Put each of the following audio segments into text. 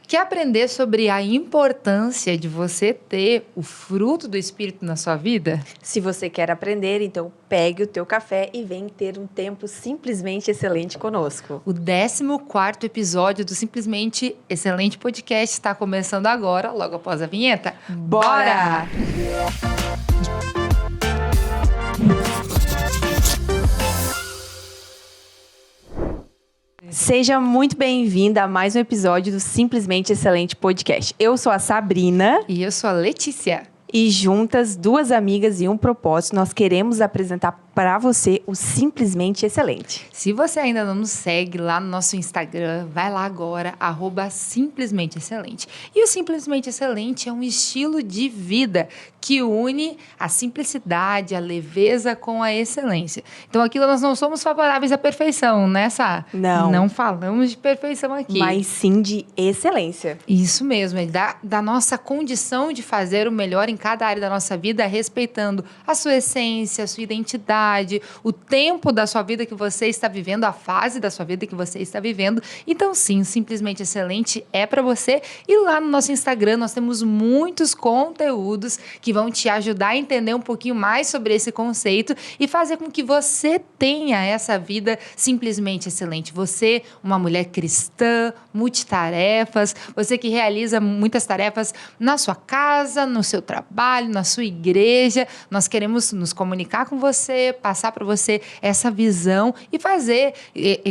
Quer aprender sobre a importância de você ter o fruto do Espírito na sua vida? Se você quer aprender, então pegue o teu café e vem ter um tempo simplesmente excelente conosco. O 14º episódio do Simplesmente Excelente Podcast está começando agora, logo após a vinheta. Bora! Seja muito bem-vinda a mais um episódio do Simplesmente Excelente Podcast. Eu sou a Sabrina. E eu sou a Letícia. E juntas, duas amigas e um propósito, nós queremos apresentar para você o Simplesmente Excelente. Se você ainda não nos segue lá no nosso Instagram, vai lá agora, @Simplesmente Excelente. E o Simplesmente Excelente é um estilo de vida que une a simplicidade, a leveza com a excelência. Então, aqui nós não somos favoráveis à perfeição, né, Sá? Não. Não falamos de perfeição aqui. Mas sim de excelência. Isso mesmo, é da nossa condição de fazer o melhor em cada área da nossa vida, respeitando a sua essência, a sua identidade, o tempo da sua vida que você está vivendo, a fase da sua vida que você está vivendo. Então, sim, Simplesmente Excelente é para você. E lá no nosso Instagram nós temos muitos conteúdos que vão te ajudar a entender um pouquinho mais sobre esse conceito e fazer com que você tenha essa vida simplesmente excelente. Você, uma mulher cristã, multitarefas, você que realiza muitas tarefas na sua casa, no seu trabalho, na sua igreja. Nós queremos nos comunicar com você, passar para você essa visão e fazer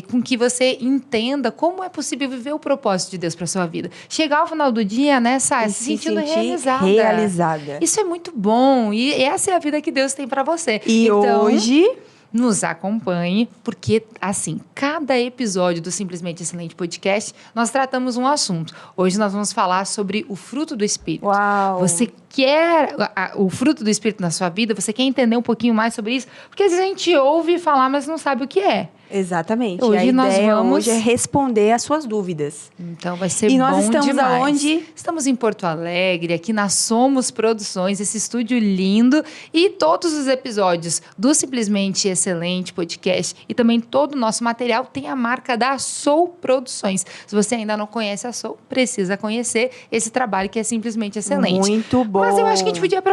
com que você entenda como é possível viver o propósito de Deus para sua vida. Chegar ao final do dia, né, Sá, se sentindo realizada. Isso é muito bom e essa é a vida que Deus tem para você. E então, hoje nos acompanhe, porque, assim, cada episódio do Simplesmente Excelente Podcast, nós tratamos um assunto. Hoje nós vamos falar sobre o fruto do Espírito. Uau! Você quer o fruto do Espírito na sua vida? Você quer entender um pouquinho mais sobre isso? Porque às vezes a gente ouve falar, mas não sabe o que é. Exatamente. Hoje a ideia hoje é responder as suas dúvidas. Então vai ser bom demais. E nós estamos demais. Aonde? Estamos em Porto Alegre, aqui na Somos Produções, esse estúdio lindo. E todos os episódios do Simplesmente Excelente Podcast e também todo o nosso material tem a marca da Soul Produções. Se você ainda não conhece a Soul, precisa conhecer esse trabalho que é simplesmente excelente. Muito bom. Mas eu acho que a gente podia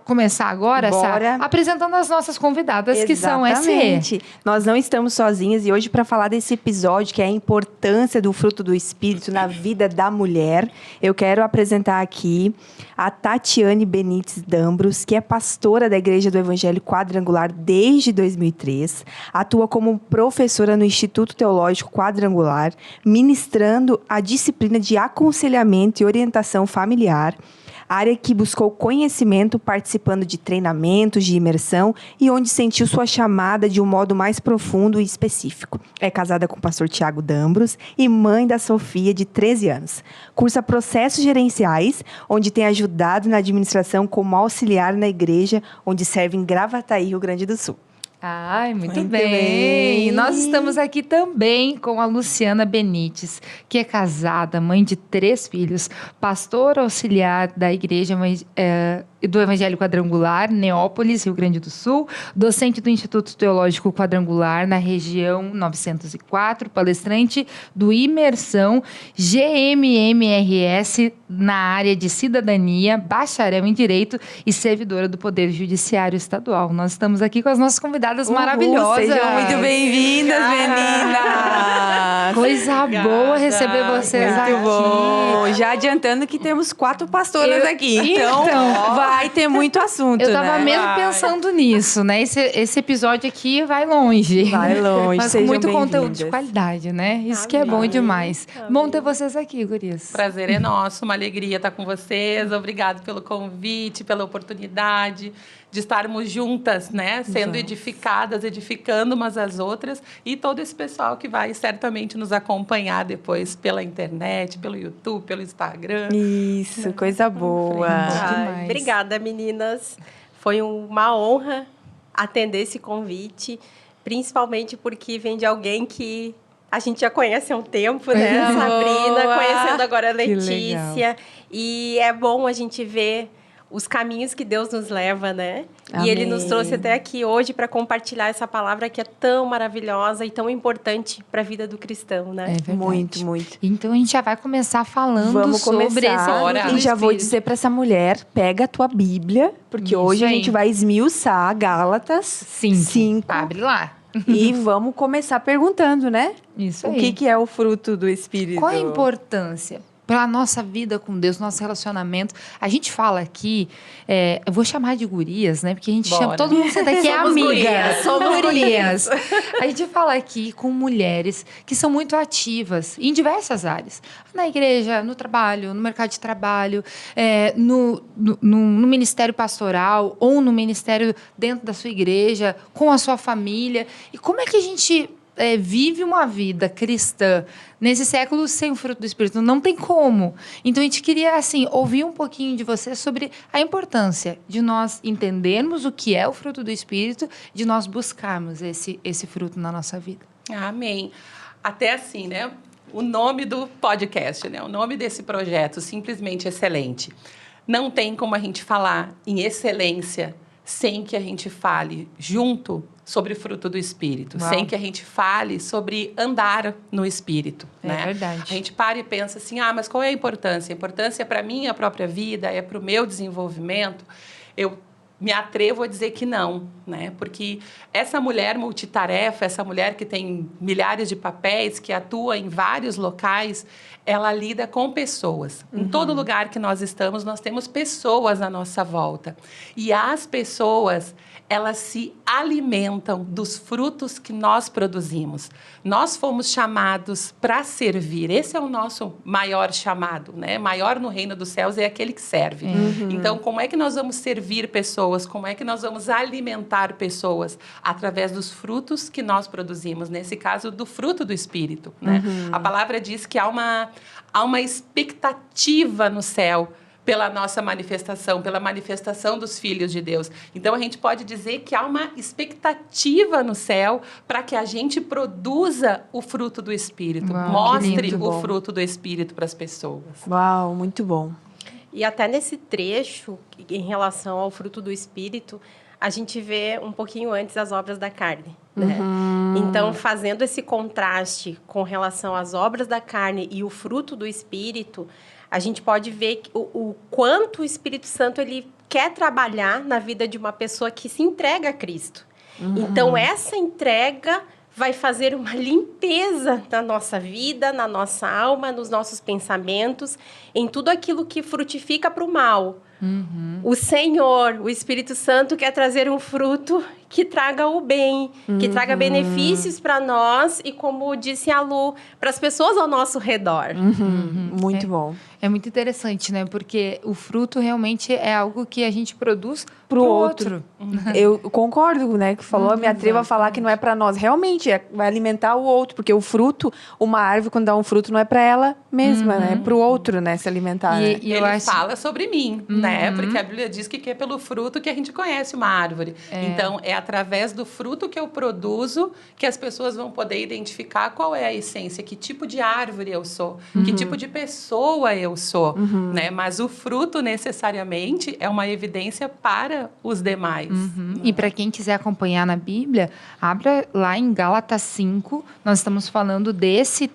começar agora, Sá, apresentando as nossas convidadas. Exatamente. Que são SE. Nós não estamos sozinhas e hoje para falar desse episódio que é a importância do fruto do Espírito na vida da mulher, eu quero apresentar aqui a Tatiane Benites Dambros, que é pastora da Igreja do Evangelho Quadrangular desde 2003, atua como professora no Instituto Teológico Quadrangular, ministrando a disciplina de aconselhamento e orientação familiar, área que buscou conhecimento participando de treinamentos de imersão e onde sentiu sua chamada de um modo mais profundo e específico. É casada com o pastor Tiago Dambros e mãe da Sofia, de 13 anos. Cursa processos gerenciais, onde tem ajudado na administração como auxiliar na igreja, onde serve em Gravataí, Rio Grande do Sul. Ai, muito bem. Nós estamos aqui também com a Luciana Benites, que é casada, mãe de 3 filhos, pastora auxiliar da Igreja do Evangelho Quadrangular, Neópolis, Rio Grande do Sul, docente do Instituto Teológico Quadrangular na região 904, palestrante do Imersão, GMMRS na área de cidadania, bacharel em Direito e servidora do Poder Judiciário Estadual. Nós estamos aqui com as nossas convidadas maravilhosas. Sejam muito bem-vindas, meninas! Coisa boa receber vocês aqui. Muito bom. Já adiantando que temos 4 pastoras aqui, então vai ter muito assunto, eu tava mesmo pensando nisso, né? Esse episódio aqui vai longe. Vai longe, mas com sejam muito bem-vindas. Conteúdo de qualidade, né? Isso que é bom demais. Bom ter vocês aqui, gurias. Prazer é nosso, uma alegria estar com vocês. Obrigado pelo convite, pela oportunidade de estarmos juntas, né? Sendo edificadas, edificando umas às outras. E todo esse pessoal que vai certamente nos acompanhar depois pela internet, pelo YouTube, pelo Instagram. Isso, coisa boa. Obrigada, meninas. Foi uma honra atender esse convite, principalmente porque vem de alguém que a gente já conhece há um tempo, né? A Sabrina, conhecendo agora a Letícia. E é bom a gente ver os caminhos que Deus nos leva, né? Amém. E Ele nos trouxe até aqui hoje para compartilhar essa palavra que é tão maravilhosa e tão importante para a vida do cristão, né? É verdade. Muito, muito. Então a gente já vai começar falando Vamos sobre esse Bora. fruto do E já vou Espírito. dizer para essa mulher, pega a tua Bíblia, porque Isso hoje a aí. gente vai esmiuçar Gálatas 5. Abre lá. E vamos começar perguntando, né? Isso O aí. que é o fruto do Espírito? Qual a importância para a nossa vida com Deus, nosso relacionamento? A gente fala aqui, eu vou chamar de gurias, né? Porque a gente Bora. chama, todo mundo senta aqui é Somos amiga. gurias, somos gurias. A gente fala aqui com mulheres que são muito ativas em diversas áreas. Na igreja, no trabalho, no mercado de trabalho, no ministério pastoral ou no ministério dentro da sua igreja, com a sua família. E como é que a gente vive uma vida cristã nesse século sem o fruto do Espírito? Não tem como. Então, a gente queria, assim, ouvir um pouquinho de você sobre a importância de nós entendermos o que é o fruto do Espírito, de nós buscarmos esse fruto na nossa vida. Amém. Até assim, né? O nome do podcast, né? O nome desse projeto, Simplesmente Excelente. Não tem como a gente falar em excelência sem que a gente fale junto sobre o fruto do Espírito, Uau. sem que a gente fale sobre andar no Espírito, É né? verdade. A gente para e pensa assim, mas qual é a importância? A importância para a minha própria vida, é para o meu desenvolvimento? Eu me atrevo a dizer que não, né? Porque essa mulher multitarefa, essa mulher que tem milhares de papéis, que atua em vários locais, ela lida com pessoas. Em todo lugar que nós estamos, nós temos pessoas à nossa volta. E as pessoas, elas se alimentam dos frutos que nós produzimos. Nós fomos chamados para servir. Esse é o nosso maior chamado, né? Maior no reino dos céus é aquele que serve. Então, como é que nós vamos servir pessoas? Como é que nós vamos alimentar pessoas? Através dos frutos que nós produzimos. Nesse caso, do fruto do Espírito, né? A palavra diz que há uma expectativa no céu pela nossa manifestação, pela manifestação dos filhos de Deus. Então, a gente pode dizer que há uma expectativa no céu para que a gente produza o fruto do Espírito. Uau, que Mostre lindo. o fruto do Espírito para as pessoas. Uau, muito bom. E até nesse trecho, em relação ao fruto do Espírito, a gente vê um pouquinho antes as obras da carne, né? Então, fazendo esse contraste com relação às obras da carne e o fruto do Espírito, a gente pode ver o quanto o Espírito Santo ele quer trabalhar na vida de uma pessoa que se entrega a Cristo. Então, essa entrega vai fazer uma limpeza na nossa vida, na nossa alma, nos nossos pensamentos, em tudo aquilo que frutifica para o mal. O Senhor, o Espírito Santo, quer trazer um fruto que traga o bem, que traga benefícios para nós e, como disse a Lu, para as pessoas ao nosso redor. Muito bom. É muito interessante, né? Porque o fruto realmente é algo que a gente produz Pro pro outro. Eu concordo, né? Que falou, me atrevo a falar que não é para nós. Realmente, vai alimentar o outro. Porque o fruto, uma árvore, quando dá um fruto, não é para ela mesma, né? É pro outro, né? Se alimentar. né? E eu Ele acho... fala sobre mim, né? Porque a Bíblia diz que é pelo fruto que a gente conhece uma árvore. Então, é através do fruto que eu produzo que as pessoas vão poder identificar qual é a essência, que tipo de árvore eu sou, que tipo de pessoa eu sou, né? Mas o fruto, necessariamente, é uma evidência para os demais. E para quem quiser acompanhar na Bíblia, abra lá em Gálatas 5. Nós estamos falando desse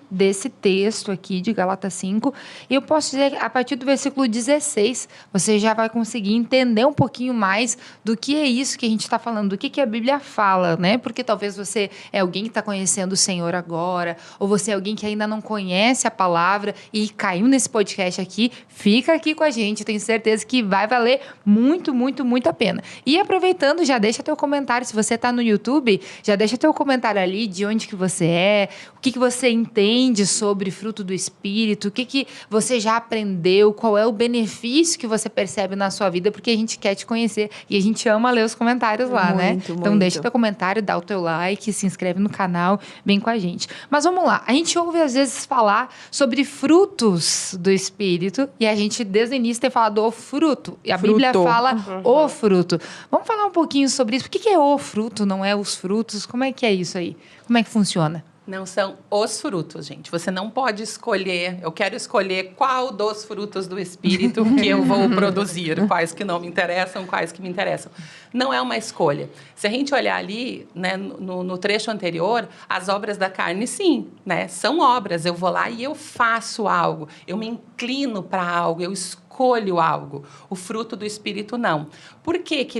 texto aqui de Gálatas 5. E eu posso dizer que a partir do versículo 16, você já vai conseguir entender um pouquinho mais do que é isso que a gente está falando, do que a Bíblia fala, né? Porque talvez você é alguém que está conhecendo o Senhor agora, ou você é alguém que ainda não conhece a palavra e caiu nesse podcast aqui, fica aqui com a gente. Tenho certeza que vai valer muito, muito, muito a pena. E aproveitando, já deixa teu comentário. Se você está no YouTube, já deixa teu comentário ali de onde que você é, o que você entende sobre fruto do Espírito, o que você já aprendeu, qual é o benefício que você percebe na sua vida, porque a gente quer te conhecer e a gente ama ler os comentários lá, né? Muito, Então muito. deixa teu comentário, dá o teu like, se inscreve no canal, vem com a gente. Mas vamos lá, a gente ouve às vezes falar sobre frutos do Espírito e a gente desde o início tem falado o fruto. E a Bíblia fala o fruto. Vamos falar um pouquinho sobre isso. O que é o fruto, não é os frutos? Como é que é isso aí? Como é que funciona? Não são os frutos, gente. Você não pode escolher, eu quero escolher qual dos frutos do Espírito que eu vou produzir, quais que não me interessam, quais que me interessam. Não é uma escolha. Se a gente olhar ali, né, no trecho anterior, as obras da carne, sim, né, são obras. Eu vou lá e eu faço algo, eu me inclino para algo, eu escolho algo. O fruto do Espírito, não. Por que que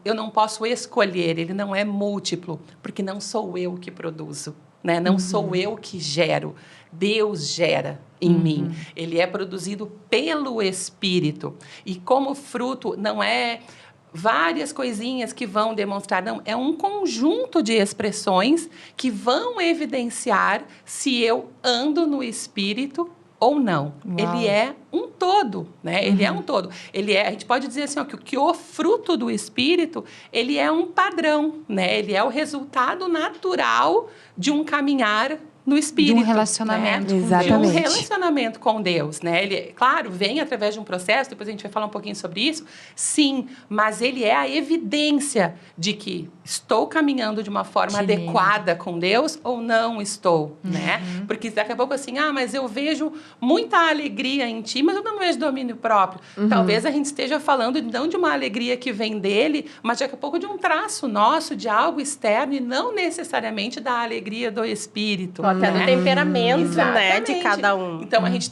eu não posso escolher? Ele não é múltiplo, porque não sou eu que produzo. Né? Não sou eu que gero, Deus gera em mim. Ele é produzido pelo Espírito. E como fruto, não é várias coisinhas que vão demonstrar, não, é um conjunto de expressões que vão evidenciar se eu ando no Espírito ou não. Uau. Ele é um todo, né? Ele é um todo. A gente pode dizer assim, ó, que o fruto do Espírito, ele é um padrão, né? Ele é o resultado natural de um caminhar no Espírito. De um relacionamento né? com Exatamente. De um relacionamento com Deus, né? Ele, claro, vem através de um processo, depois a gente vai falar um pouquinho sobre isso, sim, mas ele é a evidência de que estou caminhando de uma forma Que adequada com Deus ou não estou, né? Porque daqui a pouco assim, mas eu vejo muita alegria em ti, mas eu não vejo domínio próprio. Talvez a gente esteja falando não de uma alegria que vem dele, mas daqui a pouco de um traço nosso, de algo externo e não necessariamente da alegria do Espírito. Ou até né? do temperamento, né, de Exatamente. cada um. Então, a gente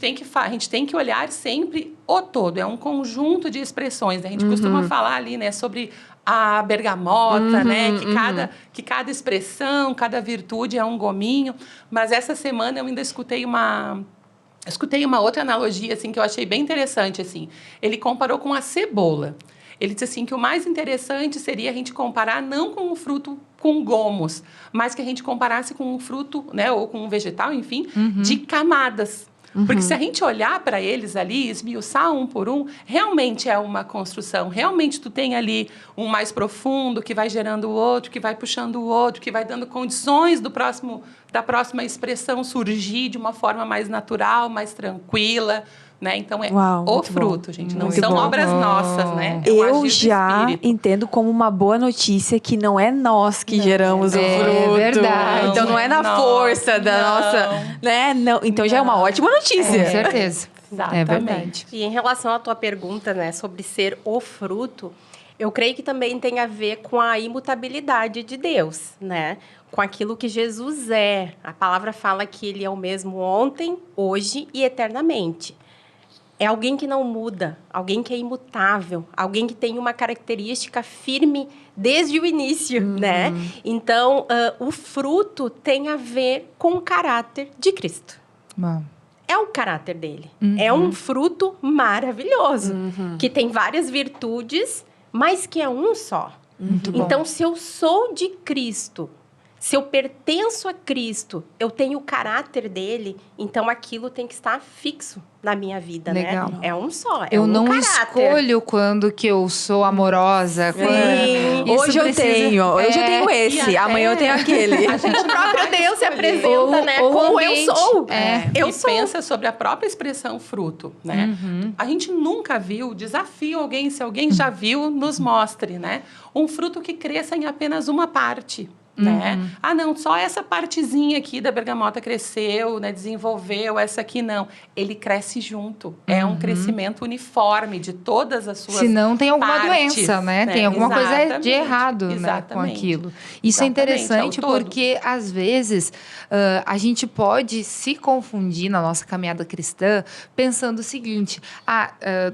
tem que olhar sempre o todo. É um conjunto de expressões. A gente costuma falar ali, né, sobre a bergamota, né, que cada expressão, cada virtude é um gominho. Mas essa semana eu ainda escutei uma outra analogia, assim, que eu achei bem interessante, assim. Ele comparou com a cebola. Ele disse assim que o mais interessante seria a gente comparar não com o fruto com gomos, mas que a gente comparasse com um fruto, né, ou com um vegetal, enfim, de camadas. Porque se a gente olhar para eles ali, esmiuçar um por um, realmente é uma construção. Realmente tu tem ali um mais profundo que vai gerando o outro, que vai puxando o outro, que vai dando condições da próxima expressão surgir de uma forma mais natural, mais tranquila. Né? Então, é o fruto, gente. Não Muito são bom. obras nossas, né? É o Eu agir do já Espírito. entendo como uma boa notícia que não é nós que geramos o é fruto. verdade. Então não é na Não, força da não. nossa, né? Não, então já é uma ótima notícia. Com certeza. Exatamente. É verdade. E em relação à tua pergunta, né, sobre ser o fruto, eu creio que também tem a ver com a imutabilidade de Deus, né? Com aquilo que Jesus é. A palavra fala que ele é o mesmo ontem, hoje e eternamente. É alguém que não muda, alguém que é imutável, alguém que tem uma característica firme desde o início, né? Então, o fruto tem a ver com o caráter de Cristo. Bom. É o caráter dele. É um fruto maravilhoso, que tem várias virtudes, mas que é um só. Então, se eu sou de Cristo, se eu pertenço a Cristo, eu tenho o caráter dele, então aquilo tem que estar fixo na minha vida, Legal. né? É um só, é Eu um não caráter. escolho quando que eu sou amorosa. Quando... Isso Hoje eu precisa- tenho esse, até- amanhã eu tenho aquele. A gente O próprio Deus se apresenta, Ou- né? ou Como eu ambiente. sou. Eu e sou. pensa sobre a própria expressão fruto, né? A gente nunca viu, desafio alguém, se alguém já viu, nos mostre, né? Um fruto que cresça em apenas uma parte. Né? Não, só essa partezinha aqui da bergamota cresceu, né, desenvolveu, essa aqui não. Ele cresce junto. É um crescimento uniforme de todas as suas Se não, tem alguma partes, doença, né? Tem alguma coisa de Exatamente, errado, né, com exatamente. aquilo. Isso é Exatamente, interessante é o todo. porque, às vezes, a gente pode se confundir na nossa caminhada cristã pensando o seguinte,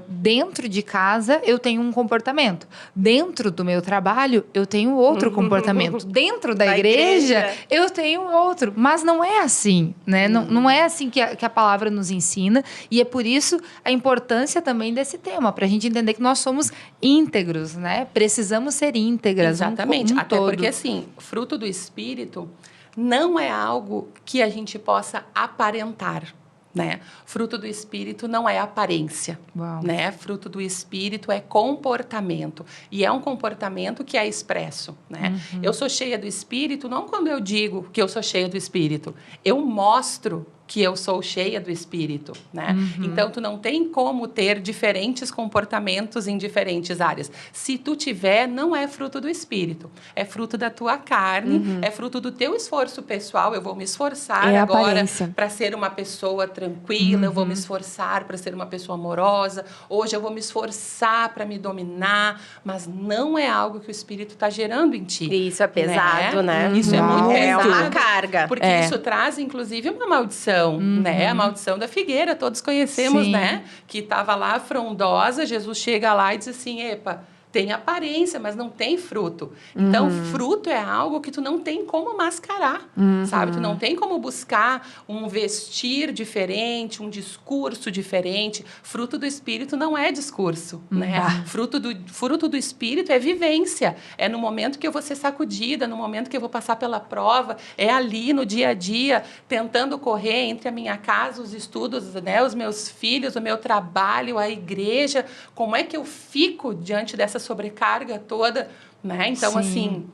dentro de casa eu tenho um comportamento, dentro do meu trabalho eu tenho outro comportamento, dentro da igreja eu tenho outro, mas não é assim, né? Não é assim que a palavra nos ensina e é por isso a importância também desse tema, para a gente entender que nós somos íntegros, né? Precisamos ser íntegras. Exatamente. Até todo. porque, assim, fruto do Espírito não é algo que a gente possa aparentar, né? Fruto do Espírito não é aparência, Uau. né? Fruto do Espírito é comportamento. E é um comportamento que é expresso, né? Eu sou cheia do Espírito não quando eu digo que eu sou cheia do Espírito. Eu mostro que eu sou cheia do Espírito, né? Então, tu não tem como ter diferentes comportamentos em diferentes áreas. Se tu tiver, não é fruto do Espírito. É fruto da tua carne, é fruto do teu esforço pessoal. Eu vou me esforçar agora para ser uma pessoa tranquila, eu vou me esforçar para ser uma pessoa amorosa. Hoje eu vou me esforçar para me dominar, mas não é algo que o Espírito está gerando em ti. Isso é pesado, né? Isso é muito É pesado. uma carga. Porque isso traz, inclusive, uma maldição, né? A maldição da figueira, todos conhecemos, né? Que estava lá frondosa, Jesus chega lá e diz assim, epa, tem aparência, mas não tem fruto. Então, fruto é algo que tu não tem como mascarar, sabe? Tu não tem como buscar um vestir diferente, um discurso diferente. Fruto do Espírito não é discurso, né? Fruto do Espírito é vivência. É no momento que eu vou ser sacudida, no momento que eu vou passar pela prova, é ali no dia a dia, tentando correr entre a minha casa, os estudos, né? Os meus filhos, o meu trabalho, a igreja. Como é que eu fico diante dessa sobrecarga toda, né? Então, assim,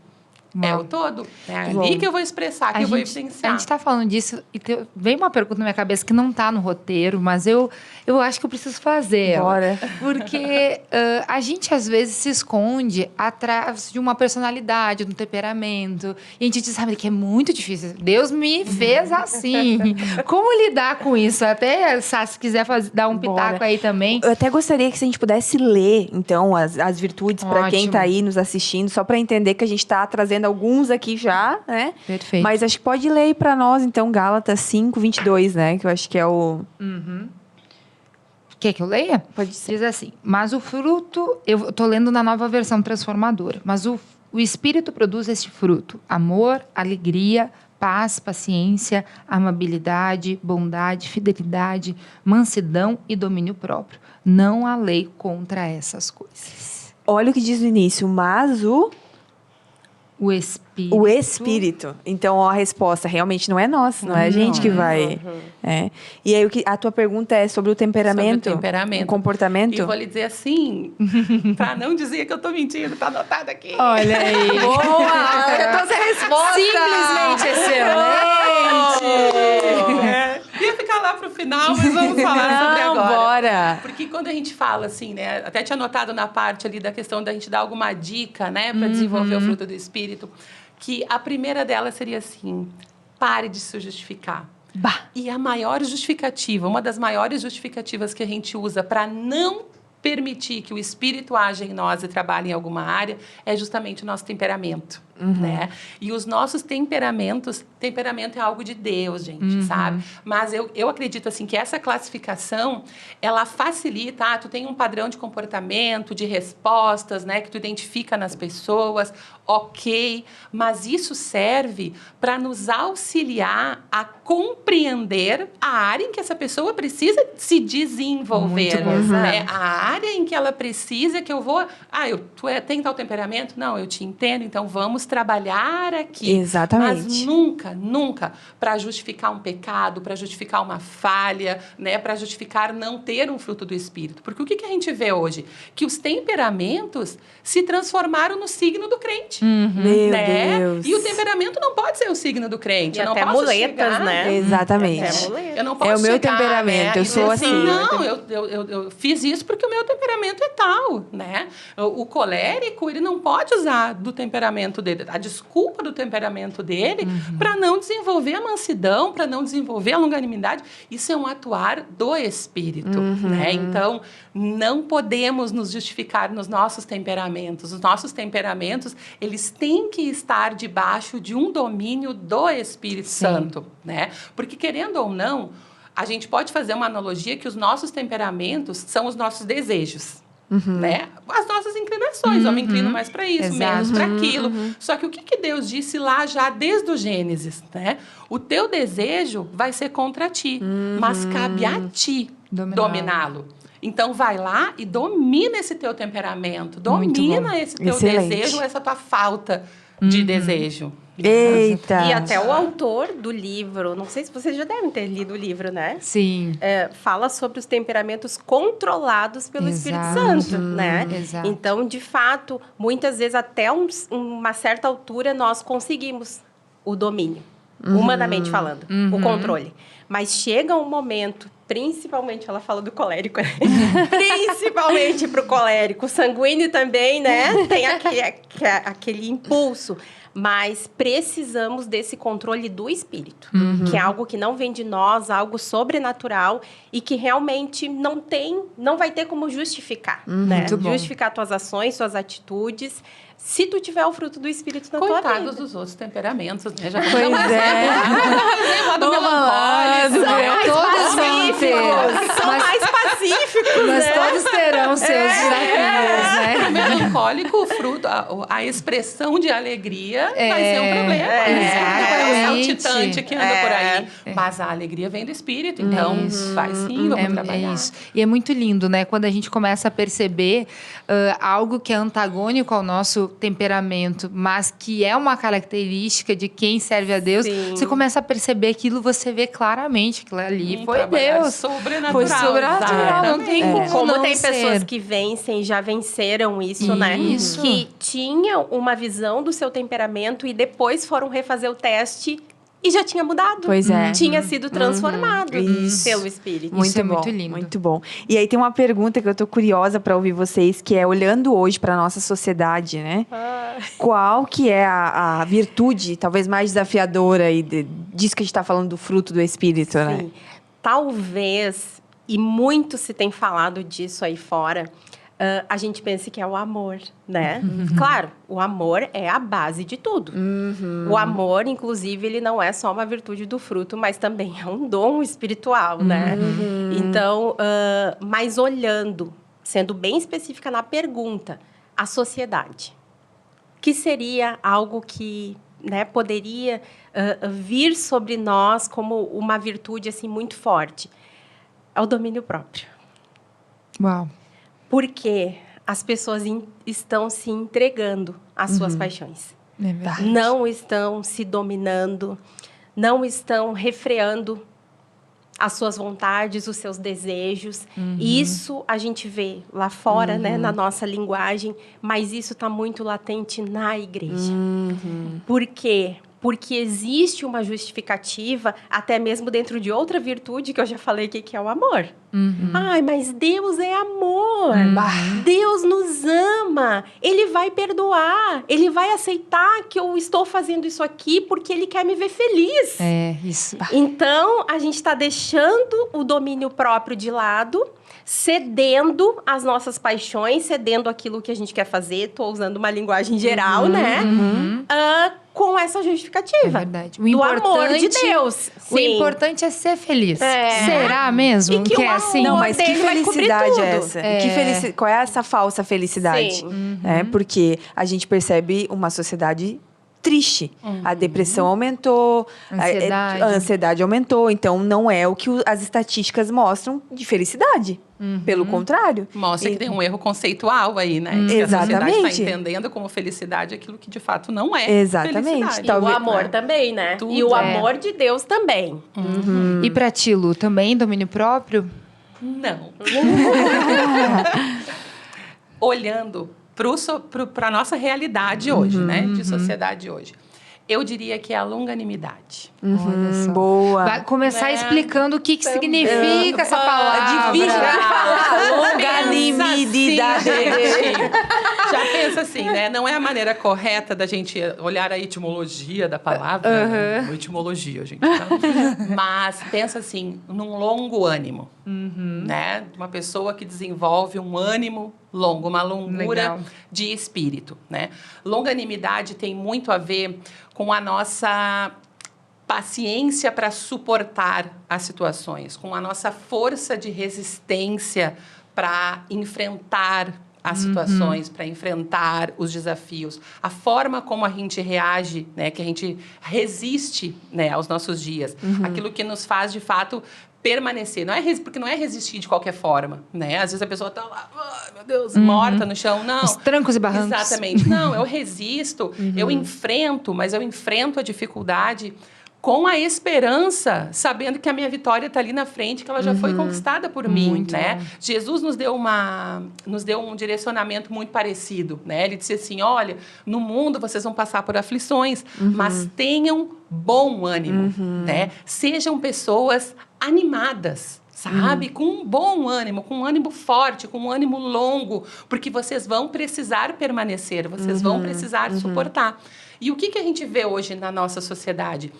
é o todo. É ali que eu vou expressar, que eu vou evidenciar. A gente está falando disso e veio uma pergunta na minha cabeça que não está no roteiro, mas eu acho que eu preciso fazer. Bora. Porque a gente, às vezes, se esconde atrás de uma personalidade, de um temperamento. E a gente diz, sabe, que é muito difícil. Deus me fez assim. Como lidar com isso? Até, se quiser dar um pitaco aí também. Eu até gostaria que a gente pudesse ler, então, as virtudes para quem está aí nos assistindo, só para entender que a gente está trazendo alguns aqui já, né? Perfeito. Mas acho que pode ler aí para nós, então, Gálatas 5:22, né? Que eu acho que é o... Quer que eu leia? Pode ser. Diz assim, mas o fruto... Eu estou lendo na nova versão transformadora. Mas o Espírito produz este fruto. Amor, alegria, paz, paciência, amabilidade, bondade, fidelidade, mansidão e domínio próprio. Não há lei contra essas coisas. Olha o que diz no início, mas O Espírito. O Espírito. Então, ó, a resposta realmente não é nossa, não é a gente que vai... É. E aí, a tua pergunta é sobre o temperamento? Sobre o temperamento. O comportamento? E vou lhe dizer assim, para não dizer que eu tô mentindo, tá anotado aqui. Olha aí. Boa! Eu trouxe a resposta! Simplesmente excelente! Ia ficar lá pro final, mas vamos falar sobre agora. Bora! Porque quando a gente fala assim, né? Até tinha anotado na parte ali da questão da gente dar alguma dica, né? Para desenvolver o fruto do Espírito. Que a primeira delas seria assim, pare de se justificar. E a maior justificativa, uma das maiores justificativas que a gente usa para não permitir que o Espírito haja em nós e trabalhe em alguma área é justamente o nosso temperamento, né? E os nossos temperamentos, temperamento é algo de Deus, gente, sabe? Mas eu acredito, assim, que essa classificação, ela facilita, tu tem um padrão de comportamento, de respostas, né? Que tu identifica nas pessoas, ok, mas isso serve para nos auxiliar a compreender a área em que essa pessoa precisa se desenvolver, né? A área em que ela precisa que eu vou... tem tal temperamento? Não, eu te entendo, então vamos trabalhar aqui. Exatamente. Mas nunca, nunca para justificar um pecado, para justificar uma falha, né? Para justificar não ter um fruto do Espírito. Porque o que a gente vê hoje? Que os temperamentos se transformaram no signo do crente. Meu né? Deus. E o temperamento não pode ser o signo do crente. E eu não até posso muletas, chegar, né? Exatamente. Até muletas. Eu não posso É o meu chegar, temperamento, né? eu sou dizer assim. Não, eu fiz isso porque o meu temperamento é tal, né? O colérico, ele não pode usar do temperamento dele, a desculpa do temperamento dele para não desenvolver a mansidão, para não desenvolver a longanimidade. Isso é um atuar do Espírito, né? Então, não podemos nos justificar nos nossos temperamentos. Os nossos temperamentos, eles têm que estar debaixo de um domínio do Espírito Santo, né? Porque, querendo ou não, a gente pode fazer uma analogia que os nossos temperamentos são os nossos desejos. Né? As nossas inclinações. Eu me inclino mais para isso, menos para aquilo. Só que o que Deus disse lá já desde o Gênesis? Né? O teu desejo vai ser contra ti, mas cabe a ti dominá-lo. Então, vai lá e domina esse teu temperamento. Domina esse teu desejo, essa tua falta de desejo. Eita! E até o autor do livro, não sei se vocês já devem ter lido o livro, né? Sim. Fala sobre os temperamentos controlados pelo Espírito Santo, né? Exato. Então, de fato, muitas vezes até uma certa altura nós conseguimos o domínio. humanamente falando, o controle. Mas chega um momento, principalmente, ela fala do colérico, né? Principalmente para o colérico, o sanguíneo também, né? Tem aquele impulso. Mas precisamos desse controle do espírito, que é algo que não vem de nós, algo sobrenatural e que realmente não vai ter como justificar, né? Justificar tuas ações, suas atitudes, se tu tiver o fruto do espírito na tua vida. Coitados dos outros temperamentos, né? Já Pois é. do melancólico. Todos vão ter. São mais pacíficos, Mas né? todos terão seus desafios, né? O melancólico, o fruto, a expressão de alegria vai ser um problema. É o exatamente. titante que anda por aí. Mas a alegria vem do espírito, então vai sim, vamos trabalhar. É isso. E é muito lindo, né? Quando a gente começa a perceber algo que é antagônico ao nosso temperamento, mas que é uma característica de quem serve a Deus, Sim. você começa a perceber aquilo, você vê claramente que ali foi Trabalhar Deus. sobrenatural. Foi sobrenatural, não tem como Como não tem ser. pessoas que vencem, já venceram isso, né? Isso. Que tinham uma visão do seu temperamento e depois foram refazer o teste e já tinha mudado. Pois é. Tinha sido transformado Isso. pelo Espírito. Muito Isso é bom, muito lindo. muito bom. E aí tem uma pergunta que eu tô curiosa para ouvir vocês, que é olhando hoje para nossa sociedade, né? Qual que é a virtude, talvez mais desafiadora e disso que a gente tá falando do fruto do Espírito, né? Sim. Talvez, e muito se tem falado disso aí fora, a gente pensa que é o amor, né? Claro, o amor é a base de tudo. O amor, inclusive, ele não é só uma virtude do fruto, mas também é um dom espiritual, né? Então, mas olhando, sendo bem específica na pergunta, a sociedade, que seria algo que, né, poderia vir sobre nós como uma virtude assim muito forte, é o domínio próprio. Uau. Porque as pessoas estão se entregando às suas paixões. É verdade. Não estão se dominando, não estão refreando as suas vontades, os seus desejos. Isso a gente vê lá fora, né, na nossa linguagem, mas isso está muito latente na igreja. Por quê? Porque existe uma justificativa, até mesmo dentro de outra virtude que eu já falei aqui, que é o amor. Ai, mas Deus é amor. Deus nos ama. Ele vai perdoar. Ele vai aceitar que eu estou fazendo isso aqui porque Ele quer me ver feliz. É, isso. Então, a gente está deixando o domínio próprio de lado, cedendo às nossas paixões, cedendo aquilo que a gente quer fazer. Estou usando uma linguagem geral, né? Com essa É justificativa. verdade. Do amor de Deus. O Sim. importante é ser feliz. É. Será mesmo E que que o é assim? Não, amor mas que dele vai cobrir felicidade tudo. é essa? Qual é essa falsa felicidade? Sim. É, porque a gente percebe uma sociedade triste. A depressão aumentou, Ansiedade. a ansiedade aumentou. Então, não é o que as estatísticas mostram de felicidade. Pelo contrário. Mostra que tem um erro conceitual aí, né? Que Exatamente. a sociedade está entendendo como felicidade aquilo que de fato não é Exatamente. felicidade. E Talvez- o amor também, né? Tudo E o é. amor de Deus também. E pra ti, Lu, também domínio próprio? Não. Olhando para a nossa realidade hoje, né? De sociedade hoje. Eu diria que é a longanimidade. Olha só. Boa. Vai começar Né? explicando o que significa essa palavra. difícil de falar. Longanimidade. Longanimidade. Já pensa assim, né? Não é a maneira correta da gente olhar a etimologia da palavra. Né? Etimologia, gente. Tá? Mas pensa assim, num longo ânimo. Né? Uma pessoa que desenvolve um ânimo longo, uma longura Legal. de espírito. Né? Longanimidade tem muito a ver com a nossa paciência para suportar as situações, com a nossa força de resistência para enfrentar as situações, para enfrentar os desafios, a forma como a gente reage, né, que a gente resiste, né, aos nossos dias, aquilo que nos faz de fato permanecer, porque não é resistir de qualquer forma, né? Às vezes a pessoa tá lá, ai, meu Deus, morta no chão, não. Os trancos e barrancos. Exatamente. Não, eu resisto, eu enfrento, mas eu enfrento a dificuldade com a esperança, sabendo que a minha vitória está ali na frente, que ela já foi conquistada por mim, né? Jesus nos deu um direcionamento muito parecido, né? Ele disse assim, olha, no mundo vocês vão passar por aflições, mas tenham bom ânimo, né? Sejam pessoas animadas, sabe? Com um bom ânimo, com um ânimo forte, com um ânimo longo, porque vocês vão precisar permanecer, vocês vão precisar suportar. E o que a gente vê hoje na nossa sociedade?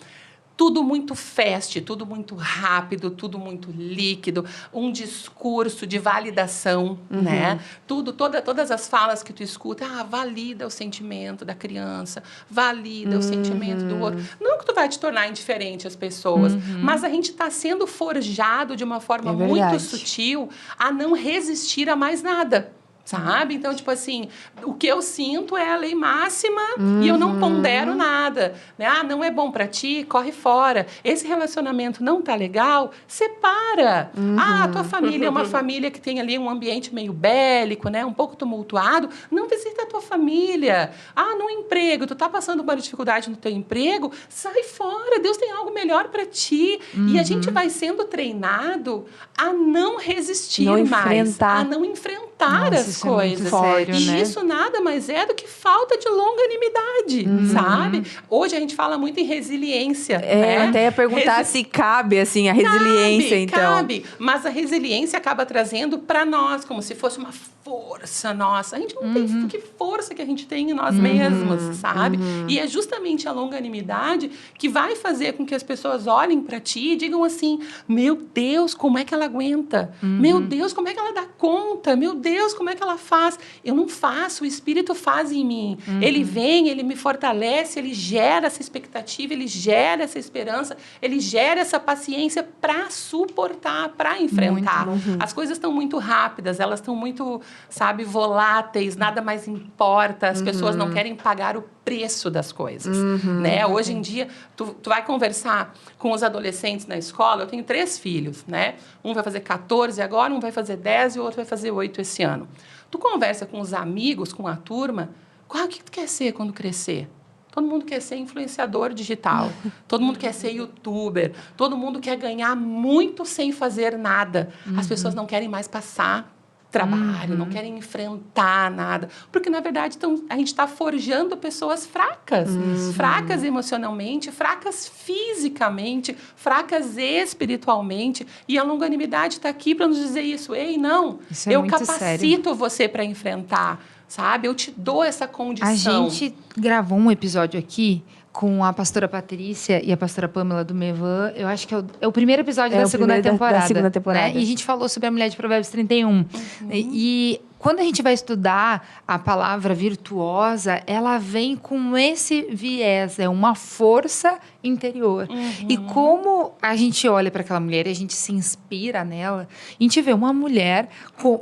Tudo muito fast, tudo muito rápido, tudo muito líquido, um discurso de validação, né? Todas as falas que tu escuta, valida o sentimento da criança, valida o sentimento do outro. Não que tu vai te tornar indiferente às pessoas, mas a gente está sendo forjado de uma forma muito sutil a não resistir a mais nada. Sabe? Então, tipo assim, o que eu sinto é a lei máxima e eu não pondero nada. Né? Não é bom pra ti, corre fora. Esse relacionamento não tá legal, separa. A tua família é uma família que tem ali um ambiente meio bélico, né? Um pouco tumultuado. Não visita a tua família. No emprego, tu tá passando uma dificuldade no teu emprego, sai fora. Deus tem algo melhor pra ti. E a gente vai sendo treinado a não resistir mais, a não enfrentar as coisas. Sério, e né? isso nada mais é do que falta de longanimidade, sabe? Hoje a gente fala muito em resiliência. Né? Eu até ia perguntar se cabe, assim, a resiliência, então. Cabe, mas a resiliência acaba trazendo para nós, como se fosse uma força nossa. A gente não tem que força que a gente tem em nós mesmos, sabe? E é justamente a longanimidade que vai fazer com que as pessoas olhem para ti e digam assim, meu Deus, como é que ela aguenta? Meu Deus, como é que ela dá conta? Meu Deus, como é que ela faz? Eu não faço, o Espírito faz em mim. Ele vem, ele me fortalece, ele gera essa expectativa, ele gera essa esperança, ele gera essa paciência para suportar, para enfrentar. As coisas estão muito rápidas, elas estão muito, sabe, voláteis, nada mais importa, as pessoas não querem pagar o preço das coisas, né? Hoje em dia, tu vai conversar com os adolescentes na escola, eu tenho 3 filhos, né? Um vai fazer 14 agora, um vai fazer 10 e o outro vai fazer 8 esse ano. Tu conversa com os amigos, com a turma, o que tu quer ser quando crescer? Todo mundo quer ser influenciador digital, todo mundo quer ser youtuber, todo mundo quer ganhar muito sem fazer nada. As pessoas não querem mais passar trabalho, não querem enfrentar nada. Porque, na verdade, a gente está forjando pessoas fracas. Fracas emocionalmente, fracas fisicamente, fracas espiritualmente. E a longanimidade está aqui para nos dizer isso. Ei, não, isso é eu muito capacito sério. você para enfrentar, sabe? Eu te dou essa condição. A gente gravou um episódio aqui com a pastora Patrícia e a pastora Pamela do Mevan. Eu acho que é o primeiro episódio da segunda temporada. Da segunda temporada. Né? E a gente falou sobre a mulher de Provérbios 31. E quando a gente vai estudar a palavra virtuosa, ela vem com esse viés, é uma força interior. E como a gente olha para aquela mulher e a gente se inspira nela, a gente vê uma mulher,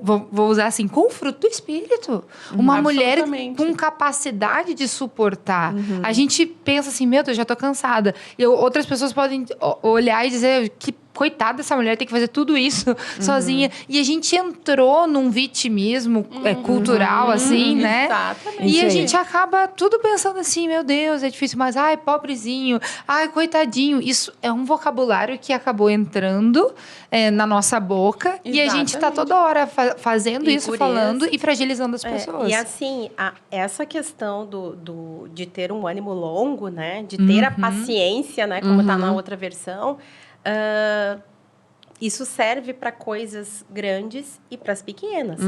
vou usar assim, com o fruto do Espírito. Uma mulher com capacidade de suportar. A gente pensa assim, meu Deus, já tô cansada. E outras pessoas podem olhar e dizer que coitada dessa mulher, tem que fazer tudo isso sozinha. E a gente entrou num vitimismo cultural, assim, né? Exatamente. E a gente acaba tudo pensando assim, meu Deus, é difícil, mas ai, pobrezinho, ai, coitadinho. Isso é um vocabulário que acabou entrando na nossa boca. E a gente está toda hora fazendo isso, falando e fragilizando as pessoas. E assim, essa questão de ter um ânimo longo, né? De ter a paciência, né? Como está na outra versão. Isso serve para coisas grandes e para as pequenas.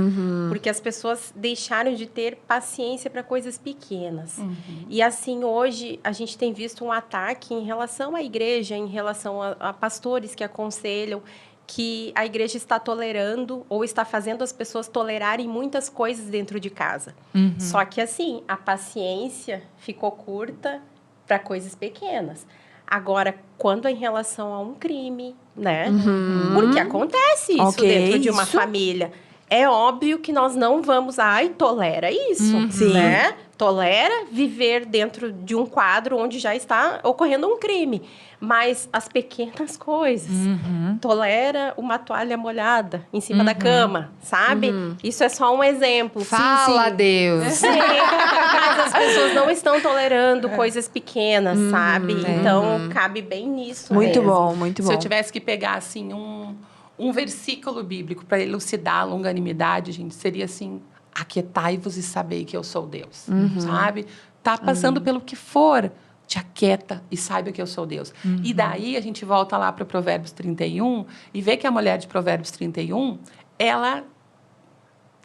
Porque as pessoas deixaram de ter paciência para coisas pequenas. E assim, hoje, a gente tem visto um ataque em relação à igreja, em relação a pastores que aconselham que a igreja está tolerando ou está fazendo as pessoas tolerarem muitas coisas dentro de casa. Só que, assim, a paciência ficou curta para coisas pequenas. Agora, quando é em relação a um crime, né? Porque acontece isso dentro de uma família. É óbvio que nós não vamos... tolera isso, né? tolera viver dentro de um quadro onde já está ocorrendo um crime. Mas as pequenas coisas. Tolera uma toalha molhada em cima da cama, sabe? Isso é só um exemplo. Fala, Deus! Sim, mas as pessoas não estão tolerando coisas pequenas, sabe? Então, cabe bem nisso Muito mesmo. bom, muito bom. Se eu tivesse que pegar, assim, um versículo bíblico para elucidar a longanimidade, gente, seria assim: aquietai-vos e sabei que eu sou Deus, sabe? Tá passando pelo que for, te aquieta e saiba que eu sou Deus. E daí a gente volta lá para Provérbios 31 e vê que a mulher de Provérbios 31, ela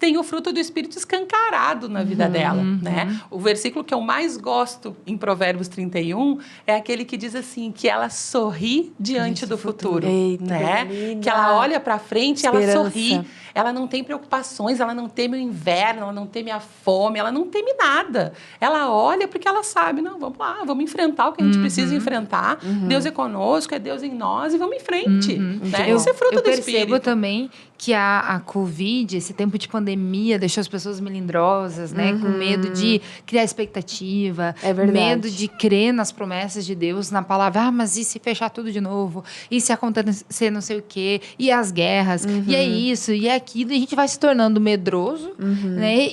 tem o fruto do Espírito escancarado na vida dela, né? O versículo que eu mais gosto em Provérbios 31 é aquele que diz assim, que ela sorri diante do futuro, Eita, né? menina. Que ela olha para frente e ela Esperança. sorri. Ela não tem preocupações, ela não teme o inverno, ela não teme a fome, ela não teme nada. Ela olha porque ela sabe, não, vamos lá, vamos enfrentar o que a gente precisa enfrentar. Deus é conosco, é Deus em nós e vamos em frente. Né? Isso é fruto Eu do percebo Espírito. também que a Covid, esse tempo de pandemia, deixou as pessoas melindrosas, né? Com medo de criar expectativa. É verdade. Medo de crer nas promessas de Deus, na palavra, mas e se fechar tudo de novo? E se acontecer não sei o quê? E as guerras? E é isso, e é aquilo. E a gente vai se tornando medroso, né?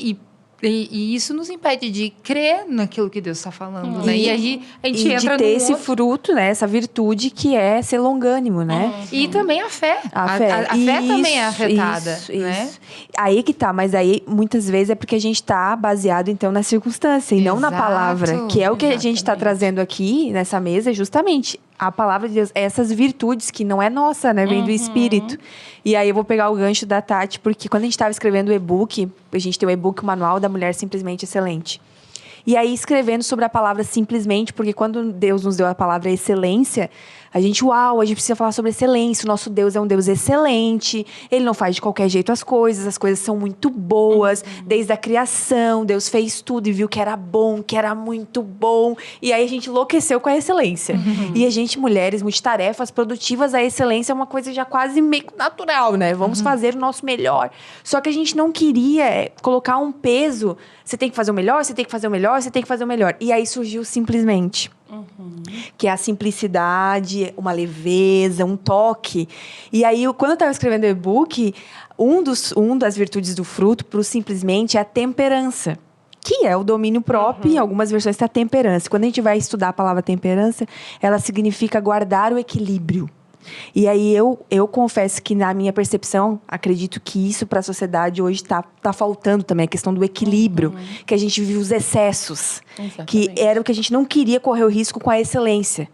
E isso nos impede de crer naquilo que Deus está falando, né? E aí a gente E entra de ter num esse outro... fruto, né? Essa virtude que é ser longânimo, né? E também a fé. A fé. A fé também é afetada, Isso, né? isso. Aí que tá, mas aí muitas vezes é porque a gente tá baseado então na circunstância e não na Exato, palavra, que é o que a gente tá exatamente. trazendo aqui nessa mesa, justamente a palavra de Deus, essas virtudes que não é nossa, né? Vem do Espírito. E aí eu vou pegar o gancho da Tati, porque quando a gente estava escrevendo o e-book, a gente tem o e-book, o Manual da Mulher Simplesmente Excelente. E aí, escrevendo sobre a palavra simplesmente, porque quando Deus nos deu a palavra excelência, a gente precisa falar sobre excelência. O nosso Deus é um Deus excelente, Ele não faz de qualquer jeito as coisas são muito boas. Desde a criação, Deus fez tudo e viu que era bom, que era muito bom. E aí a gente enlouqueceu com a excelência. E a gente, mulheres multitarefas, produtivas, a excelência é uma coisa já quase meio natural, né? Vamos fazer o nosso melhor. Só que a gente não queria colocar um peso. Você tem que fazer o melhor, você tem que fazer o melhor, você tem que fazer o melhor. E aí surgiu simplesmente. Que é a simplicidade, uma leveza, um toque. E aí, quando eu estava escrevendo o e-book, um das virtudes do fruto, pro simplesmente, é a temperança. Que é o domínio próprio, em algumas versões está temperança. Quando a gente vai estudar a palavra temperança, ela significa guardar o equilíbrio. E aí eu confesso que na minha percepção, acredito que isso para a sociedade hoje tá faltando também, a questão do equilíbrio, que a gente vive os excessos, que era o que a gente não queria correr o risco com a excelência.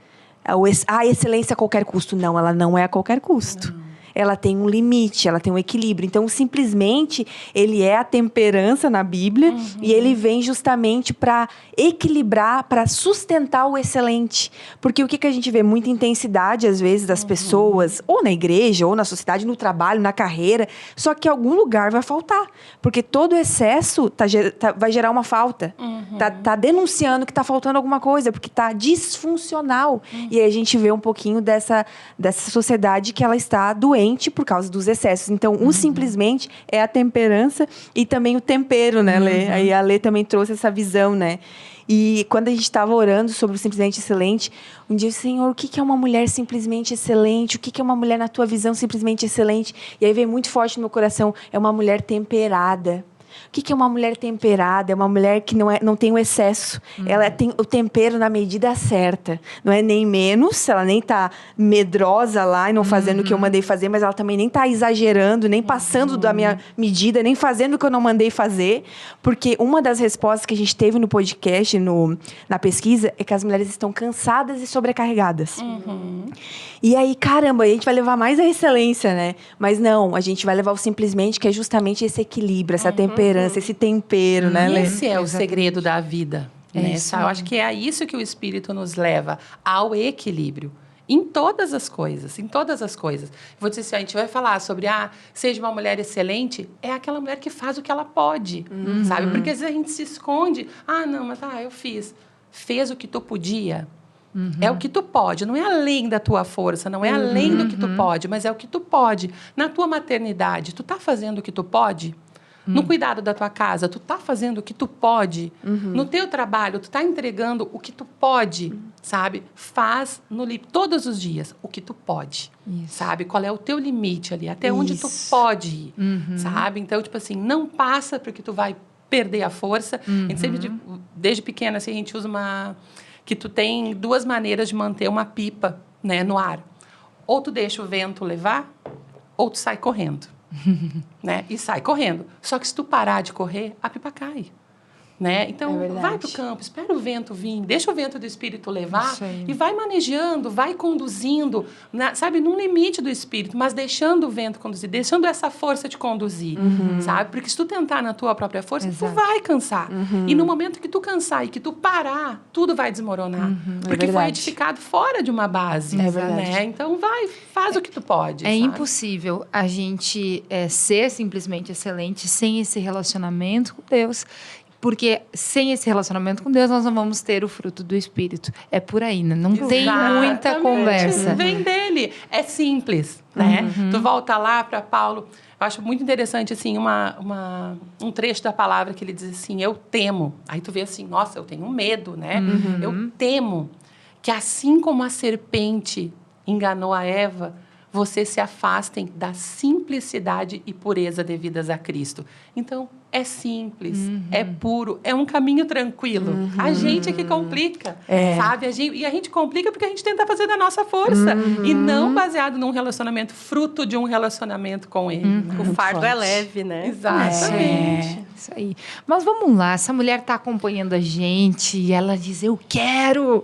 A excelência a qualquer custo. Não, ela não é a qualquer custo. Ela tem um limite, ela tem um equilíbrio. Então, simplesmente, ele é a temperança na Bíblia e ele vem justamente para equilibrar, para sustentar o excelente. Porque o que a gente vê? Muita intensidade, às vezes, das pessoas, ou na igreja, ou na sociedade, no trabalho, na carreira, só que algum lugar vai faltar. Porque todo excesso vai gerar uma falta. Tá denunciando que tá faltando alguma coisa, porque tá disfuncional. E aí a gente vê um pouquinho dessa sociedade que ela está doente por causa dos excessos. Então, simplesmente é a temperança e também o tempero, né, Lê? Aí a Lê também trouxe essa visão, né? E quando a gente estava orando sobre o simplesmente excelente, um dia, Senhor, o que é uma mulher simplesmente excelente? O que é uma mulher na tua visão simplesmente excelente? E aí veio muito forte no meu coração, é uma mulher temperada. O que é uma mulher temperada? É uma mulher que não tem o excesso. Ela tem o tempero na medida certa. Não é nem menos, ela nem está medrosa lá e não fazendo o que eu mandei fazer, mas ela também nem está exagerando, nem passando da minha medida, nem fazendo o que eu não mandei fazer. Porque uma das respostas que a gente teve no podcast, na pesquisa, é que as mulheres estão cansadas e sobrecarregadas. E aí, caramba, a gente vai levar mais a excelência, né? Mas não, a gente vai levar o simplesmente, que é justamente esse equilíbrio, essa temperança, esse tempero, né, Lê? Esse é o segredo da vida. Né? Eu acho que é a isso que o Espírito nos leva, ao equilíbrio. Em todas as coisas, em todas as coisas. Vou dizer assim, a gente vai falar sobre, seja uma mulher excelente, é aquela mulher que faz o que ela pode, sabe? Porque às vezes a gente se esconde. Não, mas eu fiz. Fez o que tu podia. É o que tu pode, não é além da tua força, não é além do que tu pode, mas é o que tu pode. Na tua maternidade, tu tá fazendo o que tu pode? No cuidado da tua casa, tu tá fazendo o que tu pode. No teu trabalho, tu tá entregando o que tu pode, sabe? Faz todos os dias o que tu pode, sabe? Qual é o teu limite ali, até onde tu pode ir, sabe? Então, tipo assim, não passa porque tu vai perder a força. A gente sempre, desde pequena, assim, a gente usa que tu tem 2 maneiras de manter uma pipa, né, no ar. Ou tu deixa o vento levar, ou tu sai correndo. Né? E sai correndo. Só que se tu parar de correr, a pipa cai. Né? Então, vai para o campo, espera o vento vir, deixa o vento do Espírito levar e vai manejando, vai conduzindo, sabe, num limite do Espírito, mas deixando o vento conduzir, deixando essa força te conduzir, sabe? Porque se tu tentar na tua própria força, tu vai cansar. E no momento que tu cansar e que tu parar, tudo vai desmoronar. Porque foi edificado fora de uma base. Né? Então, faz o que tu pode. É sabe? impossível a gente ser simplesmente excelente sem esse relacionamento com Deus. Porque sem esse relacionamento com Deus, nós não vamos ter o fruto do Espírito. É por aí, né? Não tem muita conversa. Vem dele. É simples, né? Tu volta lá para Paulo. Eu acho muito interessante, assim, um trecho da palavra que ele diz assim, eu temo. Aí tu vê assim, nossa, eu tenho medo, né? Eu temo que assim como a serpente enganou a Eva, vocês se afastem da simplicidade e pureza devidas a Cristo. Então, é simples, é puro, é um caminho tranquilo. A gente é que complica, sabe? E a gente complica porque a gente tenta fazer da nossa força. E não baseado num relacionamento, fruto de um relacionamento com Ele. Né? O fardo é leve, né? Exatamente. Isso aí. Mas vamos lá, essa mulher está acompanhando a gente e ela diz, eu quero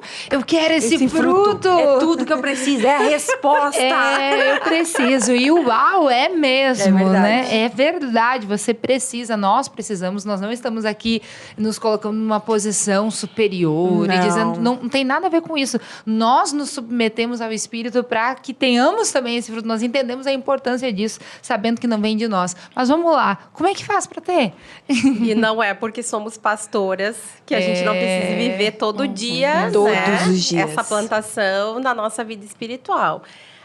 esse fruto. É tudo que eu preciso, é a resposta. Eu preciso. E uau, é mesmo, né? É verdade, você precisa, nós precisamos, nós não estamos aqui nos colocando numa posição superior e dizendo, não tem nada a ver com isso. Nós nos submetemos ao Espírito para que tenhamos também esse fruto. Nós entendemos a importância disso, sabendo que não vem de nós. Mas vamos lá, como é que faz para ter? E não é porque somos pastoras que a gente não precisa viver todo dia, Todos os dias. essa plantação na nossa vida espiritual.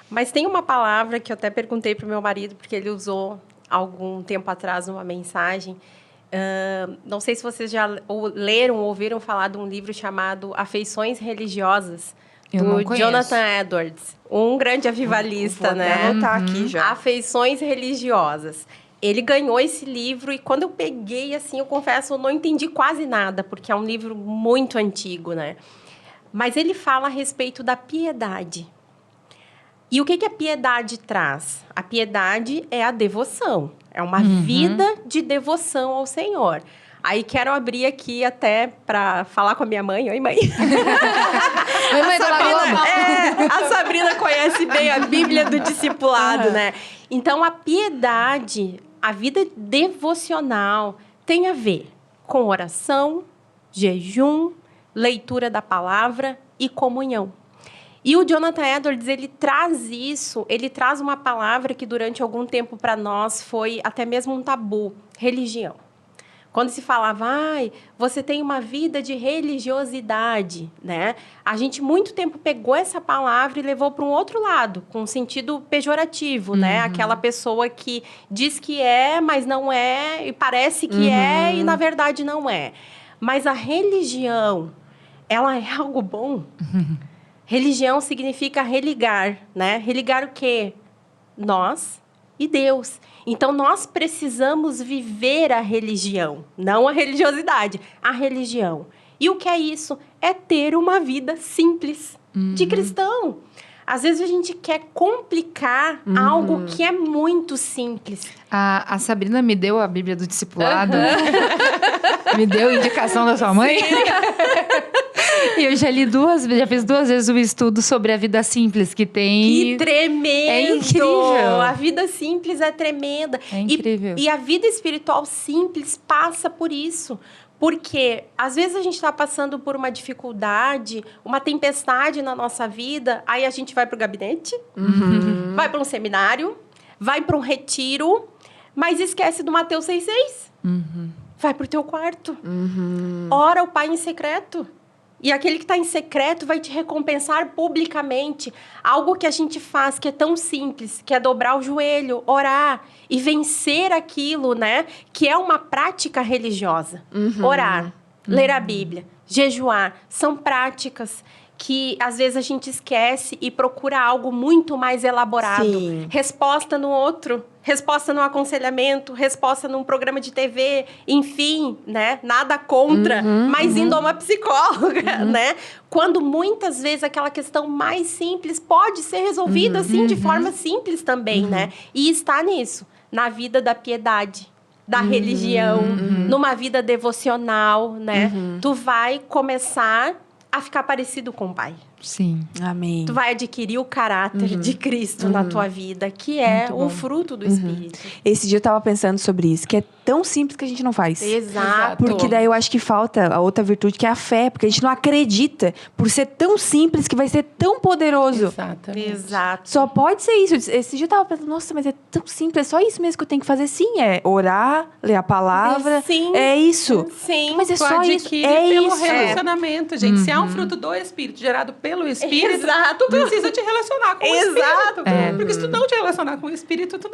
Mas tem uma palavra que eu até perguntei para o meu marido, porque ele usou algum tempo atrás numa mensagem. Não sei se vocês já leram ou ouviram falar de um livro chamado Afeições Religiosas, do Jonathan Edwards, um grande avivalista, Vou até anotar aqui já. Afeições Religiosas. Ele ganhou esse livro e quando eu peguei, assim, eu confesso, eu não entendi quase nada, porque é um livro muito antigo, né? Mas ele fala a respeito da piedade. E o que a piedade traz? A piedade é a devoção. É uma vida de devoção ao Senhor. Aí quero abrir aqui até para falar com a minha mãe. Oi, mãe. Oi, mãe, a Sabrina conhece bem a Bíblia do discipulado, né? Então, a piedade, a vida devocional, tem a ver com oração, jejum, leitura da palavra e comunhão. E o Jonathan Edwards, ele traz uma palavra que durante algum tempo para nós foi até mesmo um tabu, religião. Quando se falava, você tem uma vida de religiosidade, né? A gente muito tempo pegou essa palavra e levou para um outro lado, com um sentido pejorativo, né? Aquela pessoa que diz que é, mas não é, e parece que é, e na verdade não é. Mas a religião, ela é algo bom. Religião significa religar, né? Religar o quê? Nós e Deus. Então, nós precisamos viver a religião, não a religiosidade, a religião. E o que é isso? É ter uma vida simples de cristão. Às vezes, a gente quer complicar algo que é muito simples. A Sabrina me deu a Bíblia do Discipulado. Me deu indicação da sua mãe. E eu já fiz 2 vezes o estudo sobre a vida simples que tem. Que tremendo! É incrível. A vida simples é tremenda. É incrível. E a vida espiritual simples passa por isso. Porque, às vezes, a gente está passando por uma dificuldade, uma tempestade na nossa vida, aí a gente vai para o gabinete, vai para um seminário, vai para um retiro, mas esquece do Mateus 6,6. Vai para o teu quarto. Ora o Pai em secreto. E aquele que está em secreto vai te recompensar publicamente. Algo que a gente faz que é tão simples, que é dobrar o joelho, orar e vencer aquilo, né? Que é uma prática religiosa. Orar, ler a Bíblia, jejuar, são práticas que às vezes a gente esquece e procura algo muito mais elaborado. Sim. Resposta no outro, resposta no aconselhamento, resposta num programa de TV, enfim, né? Nada contra, mas indo a uma psicóloga, né? Quando muitas vezes aquela questão mais simples pode ser resolvida, assim, de forma simples também, né? E está nisso, na vida da piedade, da religião, numa vida devocional, né? Tu vai começar a ficar parecido com o Pai. Sim. Amém. Tu vai adquirir o caráter de Cristo na tua vida, que é o fruto do Espírito. Esse dia eu tava pensando sobre isso, que é tão simples que a gente não faz. Exato. Porque daí eu acho que falta a outra virtude, que é a fé. Porque a gente não acredita, por ser tão simples, que vai ser tão poderoso. Exatamente. Exato. Só pode ser isso. Esse dia eu tava pensando, nossa, mas é tão simples, é só isso mesmo que eu tenho que fazer. Sim, é orar, ler a palavra. Sim. É isso. Sim. Mas é Tu só isso. adquire É pelo isso. relacionamento, gente. Se é um fruto do Espírito, gerado pelo Espírito, Exato. tu precisa te relacionar com o Exato. Espírito. Porque se tu não te relacionar com o Espírito, tu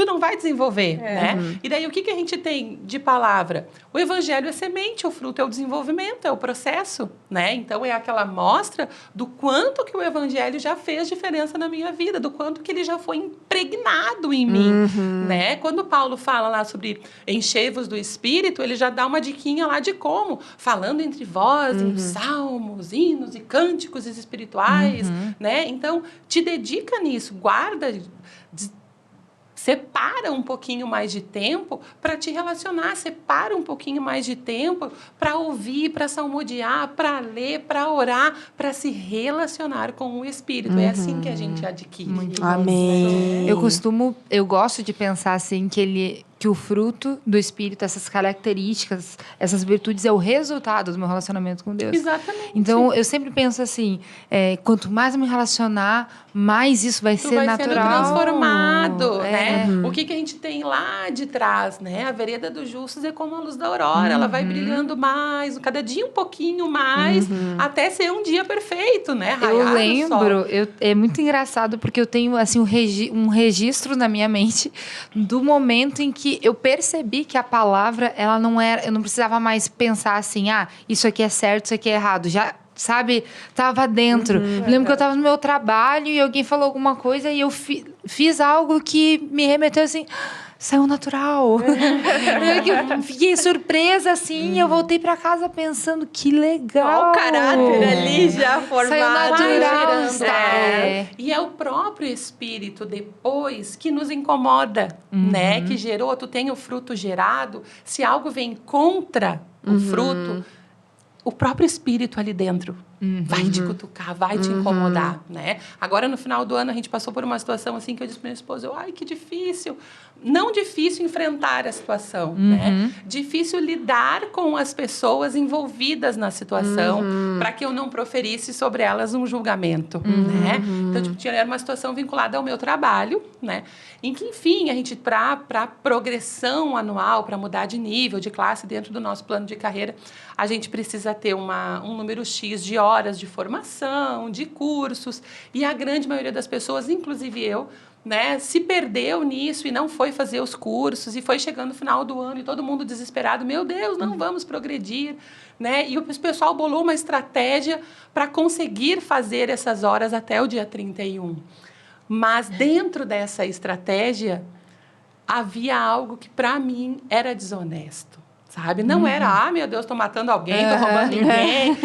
não vai desenvolver, né? E daí, o que a gente tem de palavra? O Evangelho é semente, o fruto é o desenvolvimento, é o processo, né? Então, é aquela mostra do quanto que o Evangelho já fez diferença na minha vida, do quanto que ele já foi impregnado em mim, né? Quando Paulo fala lá sobre enchei-vos do Espírito, ele já dá uma diquinha lá de como, falando entre vós em salmos, hinos e cânticos espirituais, né? Então, te dedica nisso, guarda, separa um pouquinho mais de tempo para te relacionar, separa um pouquinho mais de tempo para ouvir, para salmodiar, para ler, para orar, para se relacionar com o Espírito. É assim que a gente adquire. Muito bom. Amém. Eu gosto de pensar assim que o fruto do Espírito, essas características, essas virtudes é o resultado do meu relacionamento com Deus. Exatamente. Então, eu sempre penso assim, quanto mais eu me relacionar, mais isso vai Tu ser vai natural. sendo transformado, né? Uhum. O que a gente tem lá de trás, né? A vereda dos justos é como a luz da aurora, ela vai brilhando mais, cada dia um pouquinho mais, até ser um dia perfeito, né? Eu Raiar no sol. lembro, é muito engraçado porque eu tenho assim um registro na minha mente do momento em que eu percebi que a palavra, ela não era, eu não precisava mais pensar assim, isso aqui é certo, isso aqui é errado, já, sabe, tava dentro. Eu lembro que eu tava no meu trabalho e alguém falou alguma coisa e eu fiz algo que me remeteu assim, saiu natural. Eu fiquei surpresa, assim, eu voltei pra casa pensando, que legal. Olha o caráter ali já formado. Saiu natural. É. E é o próprio Espírito depois que nos incomoda, né? Que gerou, tu tem o fruto gerado. Se algo vem contra o fruto, o próprio Espírito ali dentro vai te cutucar, vai te incomodar, né? Agora, no final do ano, a gente passou por uma situação assim que eu disse para minha esposa, ai, que difícil. Não difícil enfrentar a situação, né? Difícil lidar com as pessoas envolvidas na situação para que eu não proferisse sobre elas um julgamento, né? Então, tipo, era uma situação vinculada ao meu trabalho, né? Em que, enfim, a gente, para progressão anual, para mudar de nível, de classe dentro do nosso plano de carreira, a gente precisa ter um número X de horas de formação, de cursos, e a grande maioria das pessoas, inclusive eu, né, se perdeu nisso e não foi fazer os cursos, e foi chegando no final do ano e todo mundo desesperado, meu Deus, não vamos progredir, né? E o pessoal bolou uma estratégia para conseguir fazer essas horas até o dia 31. Mas dentro dessa estratégia havia algo que para mim era desonesto. Sabe? Não era, meu Deus, estou matando alguém, estou roubando ninguém.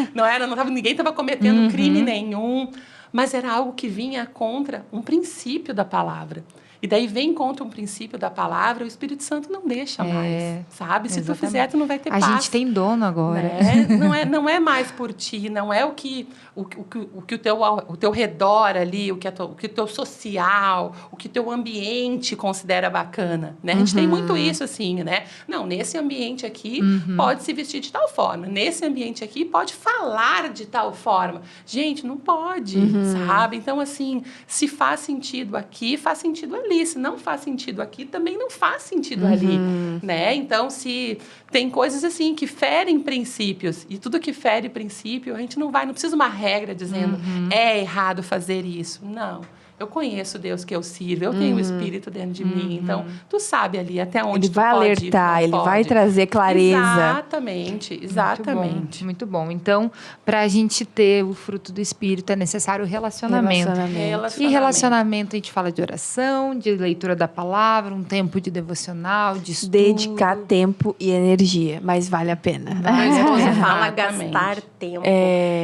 Ninguém estava cometendo crime nenhum. Mas era algo que vinha contra um princípio da palavra. E daí vem contra um princípio da palavra, o Espírito Santo não deixa mais, sabe? Se tu fizer, tu não vai ter paz. A gente tem dono agora. Né? Não é mais por ti, não é o que o teu redor ali, o que o teu social, o que o teu ambiente considera bacana, né? A gente tem muito isso, assim, né? Não, nesse ambiente aqui pode se vestir de tal forma, nesse ambiente aqui pode falar de tal forma. Gente, não pode, sabe? Então, assim, se faz sentido aqui, faz sentido ali. ali. Se não faz sentido aqui, também não faz sentido ali, né? Então, se tem coisas assim que ferem princípios, e tudo que fere princípio, a gente não precisa uma regra dizendo é errado fazer isso. Não. Eu conheço Deus que eu sirvo, eu tenho o Espírito dentro de mim. Então, tu sabe ali até onde ele vai alertar, ele vai trazer clareza. Exatamente. Muito bom. Então, para a gente ter o fruto do Espírito, é necessário relacionamento. E relacionamento, a gente fala de oração, de leitura da palavra, um tempo de devocional, de estudo. Dedicar tempo e energia, mas vale a pena. Meu esposo fala gastar tempo.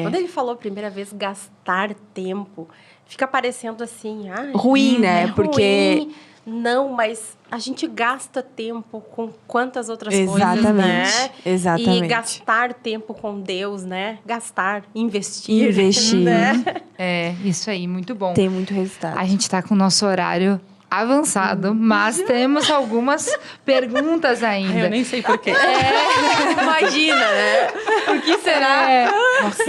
Quando ele falou a primeira vez gastar tempo, fica parecendo assim... ruim, né? Porque... Ruim. Não, mas a gente gasta tempo com quantas outras coisas, né? Exatamente. E gastar tempo com Deus, né? Gastar, investir. Né? Isso aí, muito bom. Tem muito resultado. A gente está com o nosso horário avançado, mas temos algumas perguntas ainda. Eu nem sei por quê. Imagina, né? Por que será?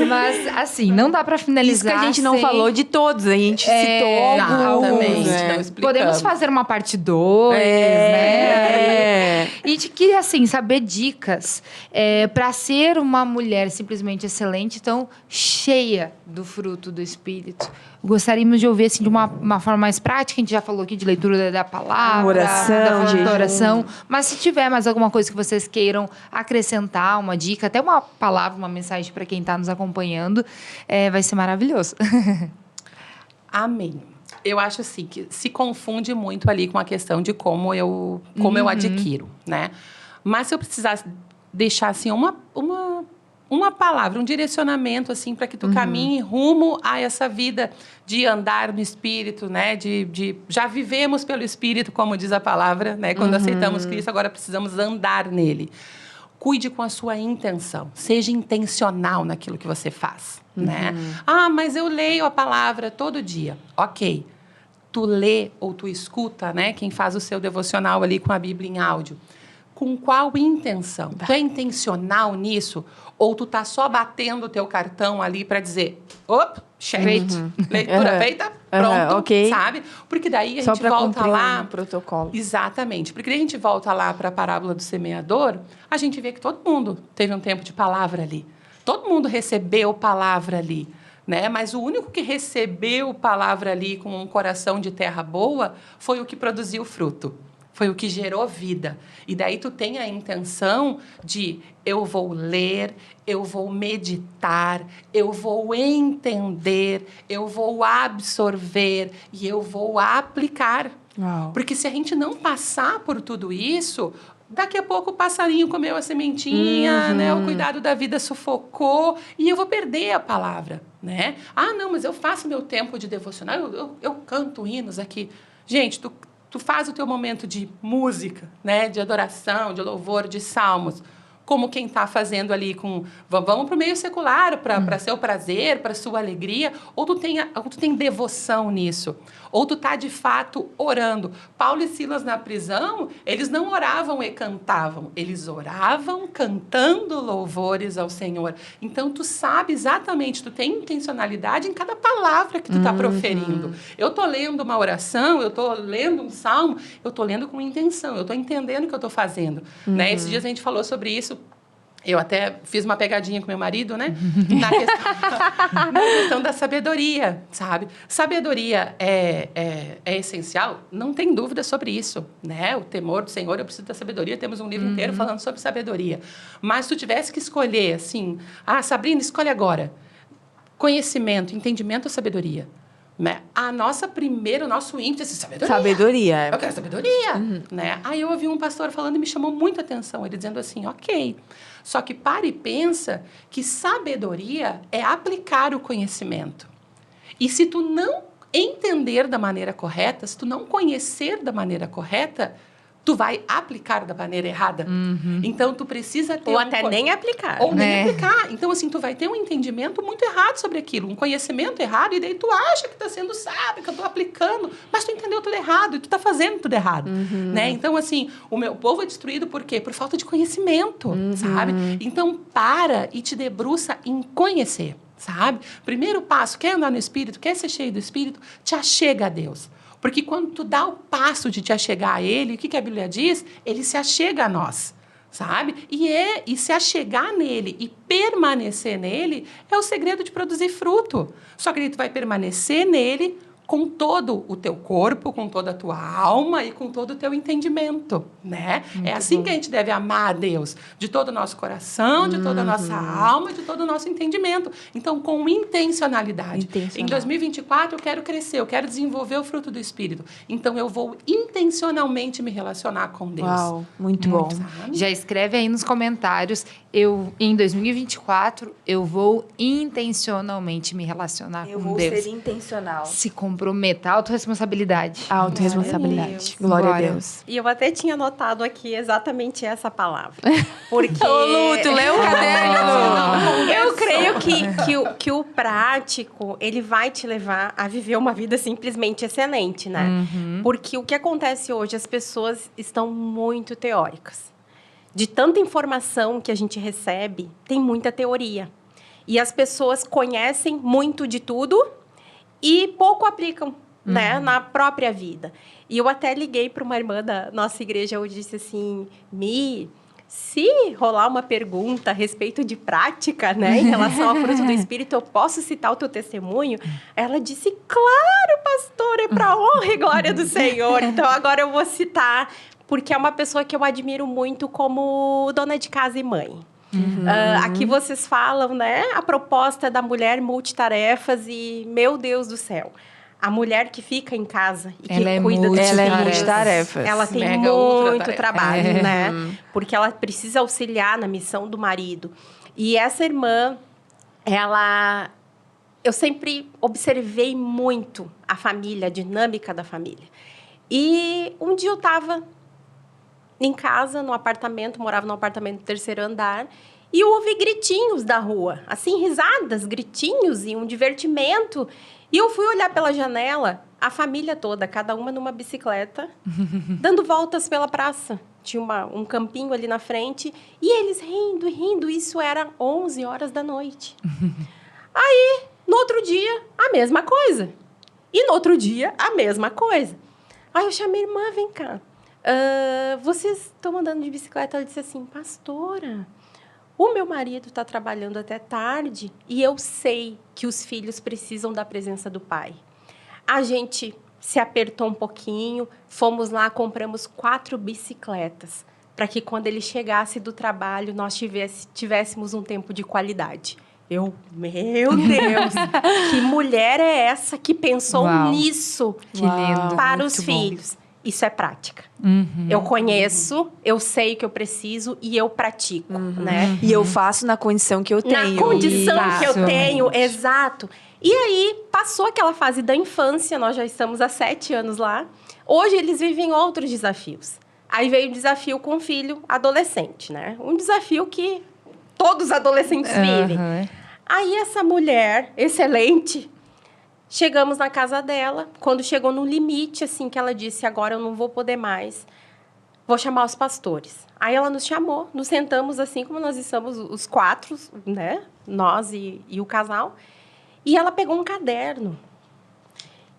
Mas, assim, não dá para finalizar. Isso que a gente não falou de todos, a gente citou alguns. Né? Podemos fazer uma parte 2, né? E de que, assim, saber dicas para ser uma mulher simplesmente excelente, então, cheia do fruto do Espírito. Gostaríamos de ouvir, assim, de uma forma mais prática. A gente já falou aqui de leitura da palavra, da oração. Mas se tiver mais alguma coisa que vocês queiram acrescentar, uma dica, até uma palavra, uma mensagem para quem está nos acompanhando, vai ser maravilhoso. Amém. Eu acho, assim, que se confunde muito ali com a questão de como eu adquiro, né? Mas se eu precisasse deixar, assim, uma palavra, um direcionamento, assim, para que tu caminhe rumo a essa vida de andar no Espírito, né? Já vivemos pelo Espírito, como diz a palavra, né? Quando aceitamos Cristo, agora precisamos andar nele. Cuide com a sua intenção. Seja intencional naquilo que você faz, né? Mas eu leio a palavra todo dia. Ok. Tu lê ou tu escuta, né? Quem faz o seu devocional ali com a Bíblia em áudio. Com qual intenção? Tu é intencional nisso? Ou tu tá só batendo o teu cartão ali para dizer, check, leitura feita, pronto, sabe? Porque daí a gente volta lá... protocolo. Exatamente. Porque daí a gente volta lá para a parábola do semeador, a gente vê que todo mundo teve um tempo de palavra ali. Todo mundo recebeu palavra ali, né? Mas o único que recebeu palavra ali com um coração de terra boa foi o que produziu fruto. Foi o que gerou vida. E daí tu tem a intenção de eu vou ler, eu vou meditar, eu vou entender, eu vou absorver e eu vou aplicar. Uau. Porque se a gente não passar por tudo isso, daqui a pouco o passarinho comeu a sementinha, né? O cuidado da vida sufocou e eu vou perder a palavra, né? Não, mas eu faço meu tempo de devocional, eu canto hinos aqui. Gente, tu faz o teu momento de música, né? De adoração, de louvor, de salmos, como quem está fazendo ali com... Vamos para o meio secular, para seu prazer, para sua alegria, ou tu tem devoção nisso, ou tu está, de fato, orando. Paulo e Silas, na prisão, eles não oravam e cantavam, eles oravam cantando louvores ao Senhor. Então, tu sabe exatamente, tu tem intencionalidade em cada palavra que tu está proferindo. Eu estou lendo uma oração, eu estou lendo um salmo, eu estou lendo com intenção, eu estou entendendo o que eu estou fazendo. Né? Esses dias a gente falou sobre isso. Eu até fiz uma pegadinha com meu marido, né? Na questão da sabedoria, sabe? Sabedoria é essencial? Não tem dúvida sobre isso, né? O temor do Senhor, eu preciso da sabedoria. Temos um livro inteiro falando sobre sabedoria. Mas se tu tivesse que escolher, assim... Sabrina, escolhe agora. Conhecimento, entendimento ou sabedoria? Né? O nosso índice é sabedoria. Eu quero sabedoria. Né? Aí eu ouvi um pastor falando e me chamou muita atenção. Ele dizendo assim, ok, só que para e pensa que sabedoria é aplicar o conhecimento. E se tu não entender da maneira correta, se tu não conhecer da maneira correta, tu vai aplicar da maneira errada. Então, tu precisa ter... Ou até nem aplicar. Ou nem aplicar. Então, assim, tu vai ter um entendimento muito errado sobre aquilo, um conhecimento errado, e daí tu acha que está sendo sábio, que eu estou aplicando, mas tu entendeu tudo errado, e tu está fazendo tudo errado. Né? Então, assim, o meu povo é destruído por quê? Por falta de conhecimento, sabe? Então, para e te debruça em conhecer, sabe? Primeiro passo, quer andar no Espírito, quer ser cheio do Espírito, te achega a Deus. Porque quando tu dá o passo de te achegar a ele, o que a Bíblia diz? Ele se achega a nós, sabe? E se achegar nele e permanecer nele é o segredo de produzir fruto. Só que tu vai permanecer nele com todo o teu corpo, com toda a tua alma e com todo o teu entendimento, né? É assim que a gente deve amar a Deus, de todo o nosso coração, de toda a nossa alma, de todo o nosso entendimento. Então, com intencionalidade. Em 2024, eu quero crescer, eu quero desenvolver o fruto do Espírito. Então, eu vou intencionalmente me relacionar com Deus. Uau, muito bom. Sabe? Já escreve aí nos comentários. Em 2024, eu vou intencionalmente me relacionar Eu com vou Deus. ser intencional. Se comprometa, autorresponsabilidade. Autoresponsabilidade. Glória a Glória. Deus. E eu até tinha anotado aqui exatamente essa palavra. Porque... Ô, Lu, tu leu o caderno? Eu creio que o prático, ele vai te levar a viver uma vida simplesmente excelente, né? Porque o que acontece hoje, as pessoas estão muito teóricas. De tanta informação que a gente recebe, tem muita teoria. E as pessoas conhecem muito de tudo e pouco aplicam, né, na própria vida. E eu até liguei para uma irmã da nossa igreja, eu disse assim, Mi, se rolar uma pergunta a respeito de prática, né, em relação ao fruto do Espírito, eu posso citar o teu testemunho? Ela disse, claro, pastor, é para honra e glória do Senhor. Então, agora eu vou citar, porque é uma pessoa que eu admiro muito como dona de casa e mãe. Aqui vocês falam, né, a proposta da mulher multitarefas e, meu Deus do céu, a mulher que fica em casa e que cuida dos Ela é filhos, multitarefas. ela tem Mega ultra muito tarefa. trabalho, né? Porque ela precisa auxiliar na missão do marido. E essa irmã, eu sempre observei muito a família, a dinâmica da família. E um dia eu estava em casa, no apartamento, morava num apartamento do 3º andar, e eu ouvi gritinhos da rua, assim, risadas, gritinhos e um divertimento. E eu fui olhar pela janela, a família toda, cada uma numa bicicleta, dando voltas pela praça. Tinha um campinho ali na frente, e eles rindo e rindo. Isso era 11 horas da noite. Aí, no outro dia, a mesma coisa. E no outro dia, a mesma coisa. Aí eu chamei a irmã, vem cá. Vocês estão andando de bicicleta? Ela disse assim, pastora, o meu marido está trabalhando até tarde e eu sei que os filhos precisam da presença do pai. A gente se apertou um pouquinho, fomos lá, compramos 4 bicicletas para que quando ele chegasse do trabalho, nós tivéssemos um tempo de qualidade. Meu Deus, que mulher é essa que pensou nisso Que lindo, para muito os bom. filhos? Isso é prática. Eu conheço, eu sei o que eu preciso e eu pratico, né? E eu faço na condição que eu tenho. Na condição que eu Exatamente. tenho, exato. E aí, passou aquela fase da infância, nós já estamos há 7 anos lá. Hoje, eles vivem outros desafios. Aí veio o desafio com o filho adolescente, né? Um desafio que todos os adolescentes vivem. Aí, essa mulher excelente, chegamos na casa dela, quando chegou no limite, assim, que ela disse, agora eu não vou poder mais, vou chamar os pastores. Aí ela nos chamou, nos sentamos assim como nós estamos os 4, né? Nós e o casal. E ela pegou um caderno.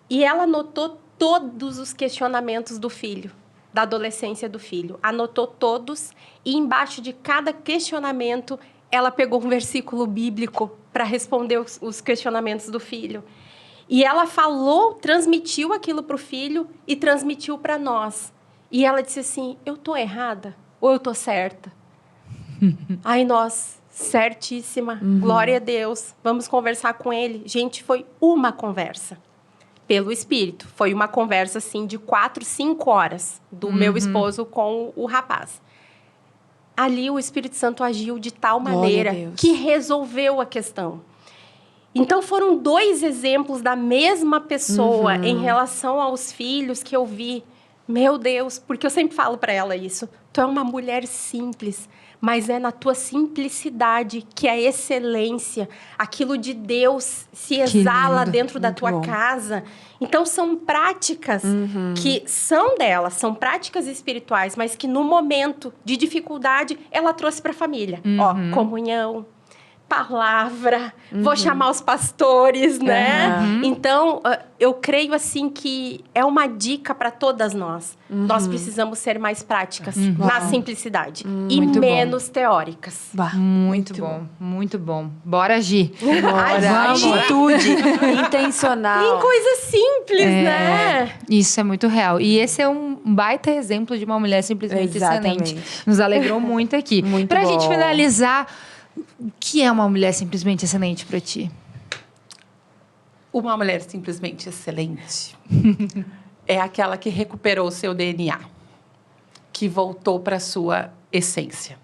E ela anotou todos os questionamentos do filho, da adolescência do filho. Anotou todos e embaixo de cada questionamento, ela pegou um versículo bíblico para responder os questionamentos do filho. E ela falou, transmitiu aquilo para o filho e transmitiu para nós. E ela disse assim, eu estou errada ou eu estou certa? Aí nós, certíssima, glória a Deus, vamos conversar com ele. Gente, foi uma conversa pelo Espírito. Foi uma conversa, assim, de 4, 5 horas do meu esposo com o rapaz. Ali o Espírito Santo agiu de tal maneira que resolveu a questão. Então, foram 2 exemplos da mesma pessoa em relação aos filhos que eu vi. Meu Deus, porque eu sempre falo para ela isso. Tu é uma mulher simples, mas é na tua simplicidade que a excelência, aquilo de Deus se exala dentro da tua casa. Então, são práticas que são dela, são práticas espirituais, mas que no momento de dificuldade, ela trouxe para a família. Ó, comunhão, palavra, vou chamar os pastores, né? Então, eu creio assim que é uma dica para todas nós. Nós precisamos ser mais práticas na simplicidade e Muito menos teóricas. Muito bom, muito bom. Bora agir. Bora, atitude intencional. Em coisas simples, né? Isso é muito real. E esse é um baita exemplo de uma mulher simplesmente Exatamente. excelente. Nos alegrou muito aqui. Muito Pra bom. gente finalizar, o que é uma mulher simplesmente excelente pra ti? Uma mulher simplesmente excelente é aquela que recuperou o seu DNA, que voltou para a sua essência.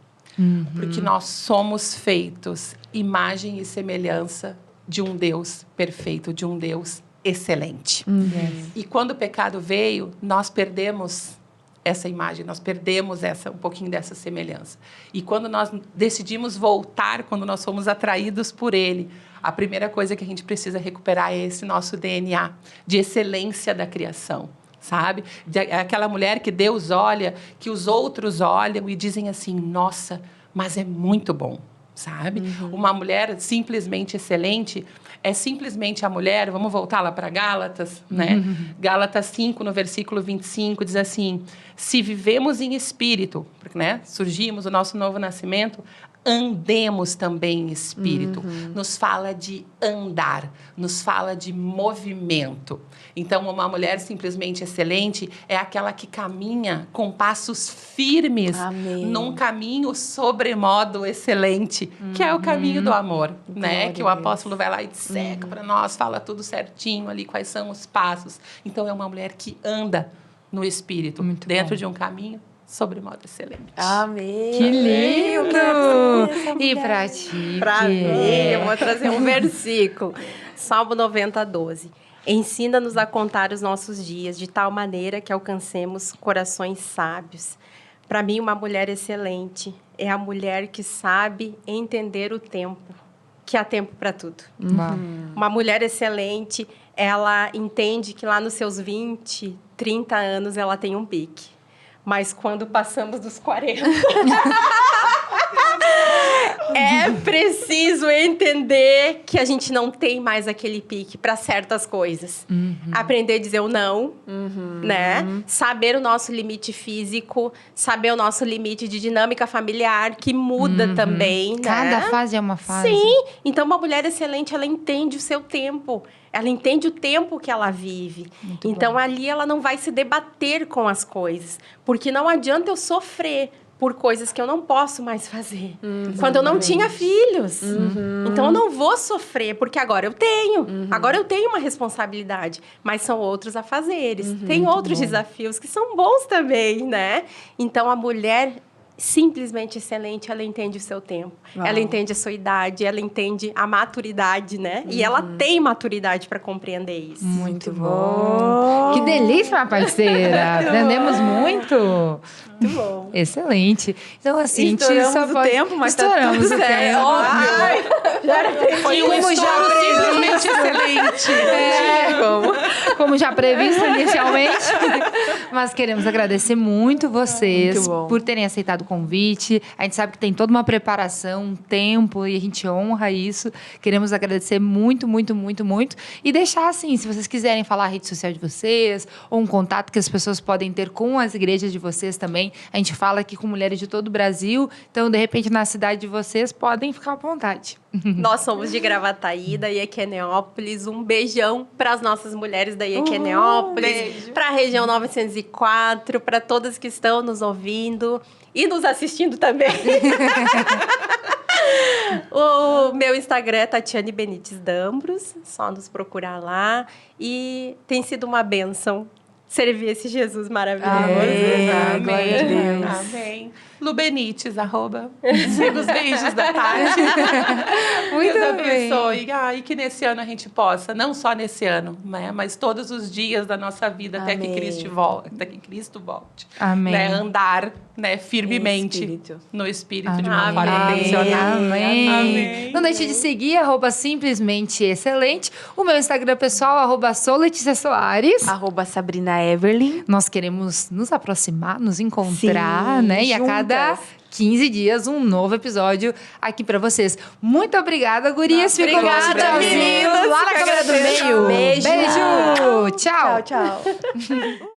Porque nós somos feitos imagem e semelhança de um Deus perfeito, de um Deus excelente. E quando o pecado veio, nós perdemos essa imagem, nós perdemos um pouquinho dessa semelhança. E quando nós decidimos voltar, quando nós fomos atraídos por Ele, a primeira coisa que a gente precisa recuperar é esse nosso DNA de excelência da criação, sabe? Aquela mulher que Deus olha, que os outros olham e dizem assim, nossa, mas é muito bom, sabe? Uma mulher simplesmente excelente é simplesmente a mulher, vamos voltar lá para Gálatas, né? Gálatas 5, no versículo 25, diz assim, se vivemos em espírito, porque, né, surgimos o nosso novo nascimento, andemos também em espírito. Nos fala de andar, nos fala de movimento. Então, uma mulher simplesmente excelente é aquela que caminha com passos firmes num caminho sobremodo excelente, que é o caminho do amor, né? Que o apóstolo vai lá e disseca para nós, fala tudo certinho ali, quais são os passos. Então, é uma mulher que anda no espírito, dentro de um caminho sobremodo excelente. Amém. Que lindo! Eu quero ser essa E mulher. pra ti? Para que mim, é? eu vou trazer um versículo. Salmo 90, 12. Ensina-nos a contar os nossos dias de tal maneira que alcancemos corações sábios. Para mim, uma mulher excelente é a mulher que sabe entender o tempo, que há tempo para tudo. Uma mulher excelente, ela entende que lá nos seus 20, 30 anos ela tem um pique. Mas quando passamos dos 40... é preciso entender que a gente não tem mais aquele pique para certas coisas. Aprender a dizer o não, né? Saber o nosso limite físico, saber o nosso limite de dinâmica familiar, que muda também, né? Cada fase é uma fase. Sim. Então, uma mulher excelente, ela entende o seu tempo. Ela entende o tempo que ela vive. Então, ali ela não vai se debater com as coisas. Porque não adianta eu sofrer por coisas que eu não posso mais fazer. Quando eu não tinha filhos. Então, eu não vou sofrer, porque agora eu tenho. Agora eu tenho uma responsabilidade. Mas são outros afazeres. Tem outros desafios que são bons também, né? Então, a mulher simplesmente excelente, ela entende o seu tempo. Ela entende a sua idade, ela entende a maturidade, né? E ela tem maturidade para compreender isso. Muito bom. Que delícia, minha parceira. Aprendemos muito. Muito bom. Excelente. Então, assim, Estouramos só o pode... tempo, mas tá estouramos tudo o certo. tempo. Óbvio. Foi um estouro simplesmente excelente. Como já previsto inicialmente. Mas queremos agradecer muito vocês Muito bom. por terem aceitado o convite. A gente sabe que tem toda uma preparação, um tempo, e a gente honra isso. Queremos agradecer muito, muito, muito, muito. E deixar assim, se vocês quiserem falar a rede social de vocês, ou um contato que as pessoas podem ter com as igrejas de vocês também. A gente fala aqui com mulheres de todo o Brasil. Então, de repente, na cidade de vocês, podem ficar à vontade. Nós somos de Gravataí, da Iequeneópolis. Um beijão para as nossas mulheres da Iequeneópolis, para a região 904, para todas que estão nos ouvindo e nos assistindo também. O meu Instagram é Tatiane Benites Dambros, só nos procurar lá. E tem sido uma bênção servir esse Jesus maravilhoso. Amém. Glória a Deus. Amém. Lubenites, siga os beijos da Tati. Muito Deus bem. abençoe. E que nesse ano a gente possa, não só nesse ano, né, mas todos os dias da nossa vida até que Amém. Cristo volte. Amém. Né, andar, né, firmemente espírito. no Espírito de Amém. uma forma intencional. Amém. Amém. Não deixe de seguir, @simplesmente excelente. O meu Instagram pessoal, @SouLeticiaSoares. @Sabrina Everly. Nós queremos nos aproximar, nos encontrar, Sim, né? E a juntas. cada 15 dias, um novo episódio aqui pra vocês. Muito obrigada, gurias. Ficam com esse Obrigada, tchauzinho meninas. lá na câmera do meio. Beijo. Beijo. Tchau. Tchau, tchau.